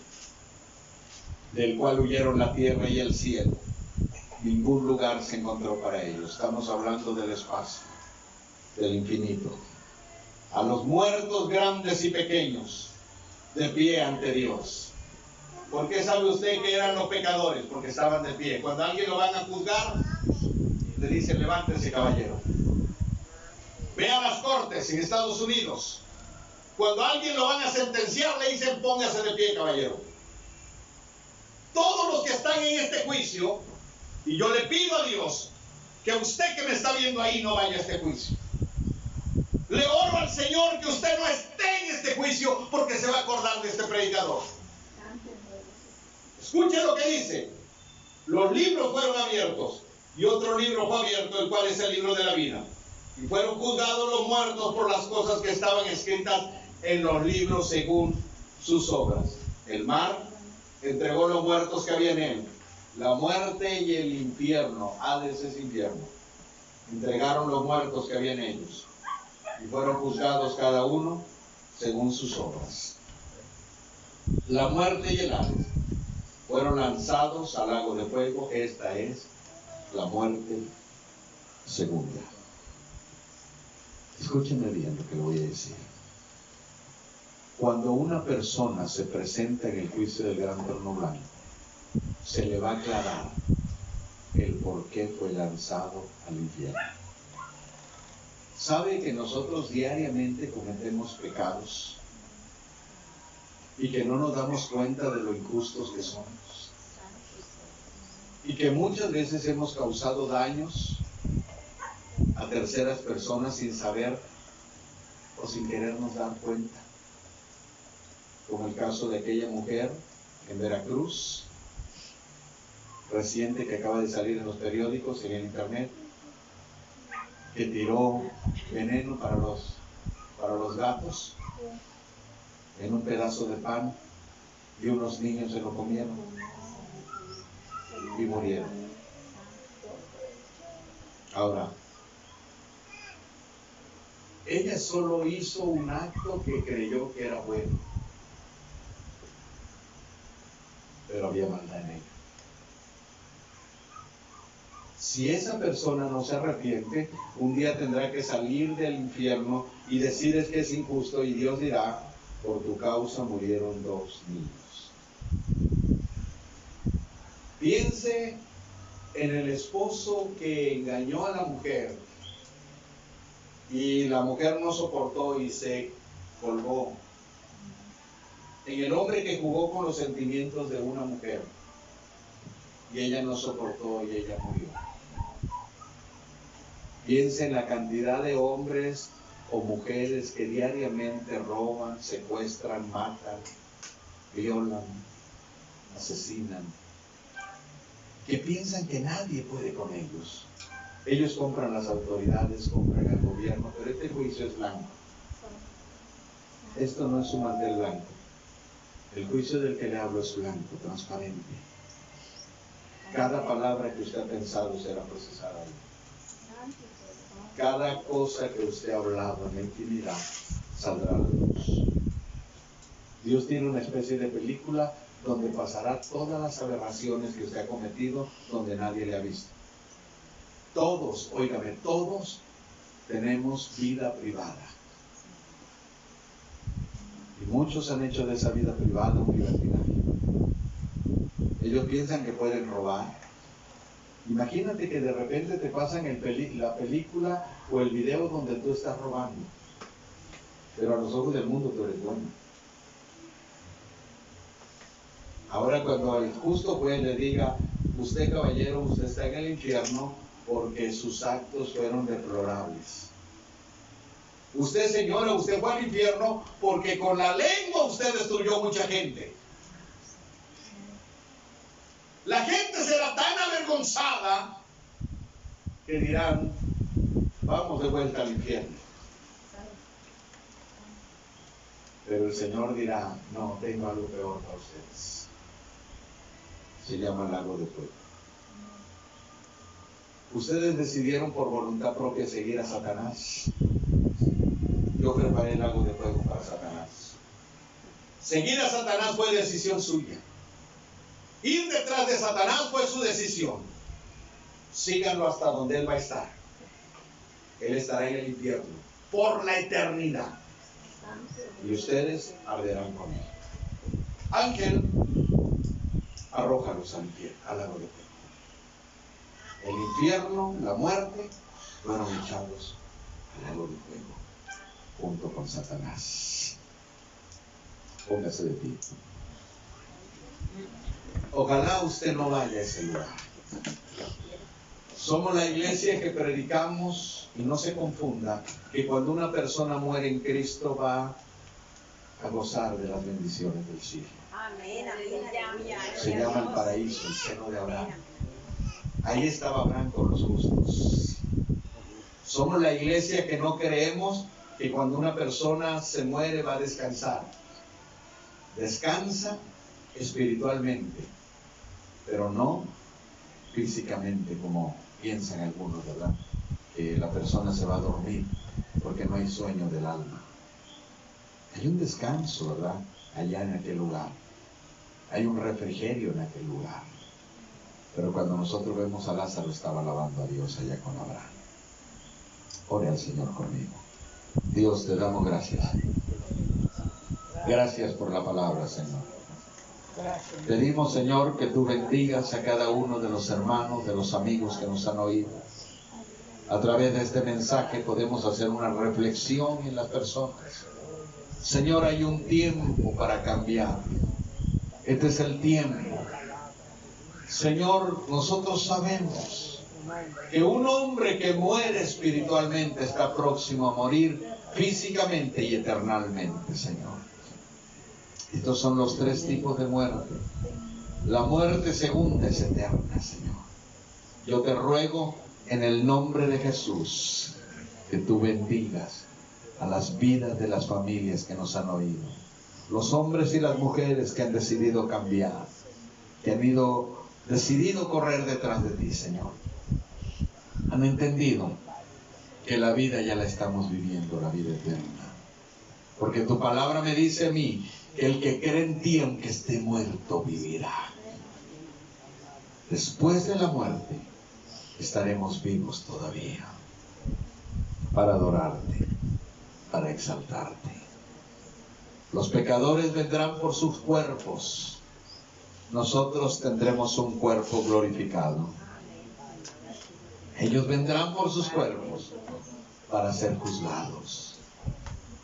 del cual huyeron la tierra y el cielo. Ningún lugar se encontró para ellos. Estamos hablando del espacio, del infinito. A los muertos grandes y pequeños, de pie ante Dios. ¿Por qué sabe usted que eran los pecadores? Porque estaban de pie. Cuando a alguien lo van a juzgar, le dicen, levántese, caballero. Ve a las cortes en Estados Unidos. Cuando a alguien lo van a sentenciar, le dicen, póngase de pie, caballero. Todos los que están en este juicio, y yo le pido a Dios que usted que me está viendo ahí no vaya a este juicio. Le oro al Señor que usted no esté en este juicio porque se va a acordar de este predicador. Escuche lo que dice. Los libros fueron abiertos y otro libro fue abierto, el cual es el libro de la vida. Y fueron juzgados los muertos por las cosas que estaban escritas en los libros según sus obras. El mar entregó los muertos que había en él. La muerte y el infierno, Hades es infierno, entregaron los muertos que había en ellos. Y fueron juzgados cada uno según sus obras. La muerte y el Hades fueron lanzados al lago de fuego. Esta es la muerte segunda. Escúchenme bien lo que le voy a decir. Cuando una persona se presenta en el juicio del gran trono blanco, se le va a aclarar el por qué fue lanzado al infierno. ¿Sabe que nosotros diariamente cometemos pecados y que no nos damos cuenta de lo injustos que somos? Y que muchas veces hemos causado daños a terceras personas sin saber o sin querernos dar cuenta. Como el caso de aquella mujer en Veracruz, reciente, que acaba de salir en los periódicos y en el internet, que tiró veneno para los gatos en un pedazo de pan y unos niños se lo comieron y murieron. Ahora, Ella solo hizo un acto que creyó que era bueno, pero había maldad en ella. Si esa persona no se arrepiente, un día tendrá que salir del infierno y decir es que es injusto, y Dios dirá, por tu causa murieron 2 niños. Piense en el esposo que engañó a la mujer y la mujer no soportó y se colgó. En el hombre que jugó con los sentimientos de una mujer y ella no soportó y ella murió. Piense en la cantidad de hombres o mujeres que diariamente roban, secuestran, matan, violan, asesinan, que piensan que nadie puede con ellos. Ellos compran las autoridades, compran al gobierno, pero este juicio es blanco. Esto no es un mantel blanco. El juicio del que le hablo es blanco, transparente. Cada palabra que usted ha pensado será procesada ahí. Cada cosa que usted ha hablado en la intimidad saldrá a la luz. Dios tiene una especie de película donde pasará todas las aberraciones que usted ha cometido, donde nadie le ha visto. Todos, óigame, todos tenemos vida privada. Y muchos han hecho de esa vida privada un libertinaje. Ellos piensan que pueden robar. Imagínate que de repente te pasan la película o el video donde tú estás robando. Pero a los ojos del mundo tú eres bueno. Ahora cuando el justo juez le diga, usted caballero, usted está en el infierno porque sus actos fueron deplorables. Usted señora, usted fue al infierno porque con la lengua usted destruyó mucha gente. La gente será tan avergonzada que dirán, vamos de vuelta al infierno. Pero el Señor dirá, no, tengo algo peor para ustedes. Se llama lago de fuego. Ustedes decidieron por voluntad propia seguir a Satanás. Yo preparé el lago de fuego para Satanás. Seguir a Satanás fue decisión suya. Ir detrás de Satanás fue su decisión. Síganlo hasta donde él va a estar. Él estará en el infierno por la eternidad. Y ustedes arderán con él. Ángel, arrójalos al infierno, al lago de fuego. El infierno, la muerte, fueron echados al lago de fuego, junto con Satanás. Póngase de pie. Ojalá usted no vaya a ese lugar. Somos la iglesia que predicamos, y no se confunda, que cuando una persona muere en Cristo va a gozar de las bendiciones del cielo. Se llama el paraíso, el seno de Abraham. Ahí estaba Abraham con los justos. Somos la iglesia que no creemos que cuando una persona se muere va a descansar. Descansa espiritualmente, pero no físicamente como piensan algunos, ¿verdad? Que la persona se va a dormir porque no hay sueño del alma. Hay un descanso, ¿verdad? Allá en aquel lugar. Hay un refrigerio en aquel lugar. Pero cuando nosotros vemos a Lázaro, estaba alabando a Dios allá con Abraham. Ore al Señor conmigo. Dios, te damos gracias. Gracias por la palabra, Señor. Pedimos, Señor, que tú bendigas a cada uno de los hermanos, de los amigos que nos han oído. A través de este mensaje podemos hacer una reflexión en las personas. Señor, hay un tiempo para cambiar. Este es el tiempo. Señor, nosotros sabemos que un hombre que muere espiritualmente está próximo a morir físicamente y eternamente, Señor. Estos son los 3 tipos de muerte. La muerte segunda es eterna, Señor. Yo te ruego en el nombre de Jesús que tú bendigas a las vidas de las familias que nos han oído. Los hombres y las mujeres que han decidido cambiar, que han decidido correr detrás de ti, Señor. Han entendido que la vida ya la estamos viviendo, la vida eterna. Porque tu palabra me dice a mí que el que cree en ti, aunque esté muerto, vivirá. Después de la muerte, estaremos vivos todavía para adorarte, para exaltarte. Los pecadores vendrán por sus cuerpos. Nosotros tendremos un cuerpo glorificado. Ellos vendrán por sus cuerpos para ser juzgados.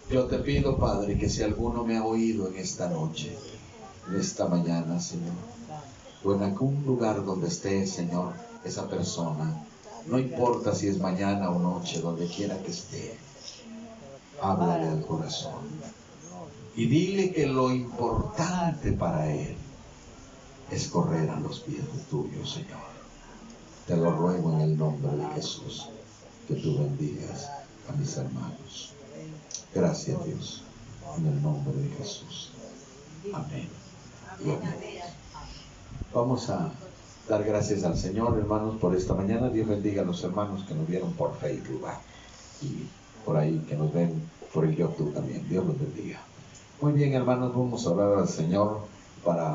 Yo te pido, Padre, que si alguno me ha oído en esta noche, en esta mañana, Señor, o en algún lugar donde esté, Señor, esa persona, no importa si es mañana o noche, donde quiera que esté, háblale al corazón y dile que lo importante para él es correr a los pies tuyos, Señor. Te lo ruego en el nombre de Jesús, que tú bendigas a mis hermanos. Gracias, Dios, en el nombre de Jesús. Amén. Y amén. Vamos a dar gracias al Señor, hermanos, por esta mañana. Dios bendiga a los hermanos que nos vieron por Facebook y por ahí que nos ven por el YouTube también. Dios los bendiga. Muy bien, hermanos, vamos a orar al Señor para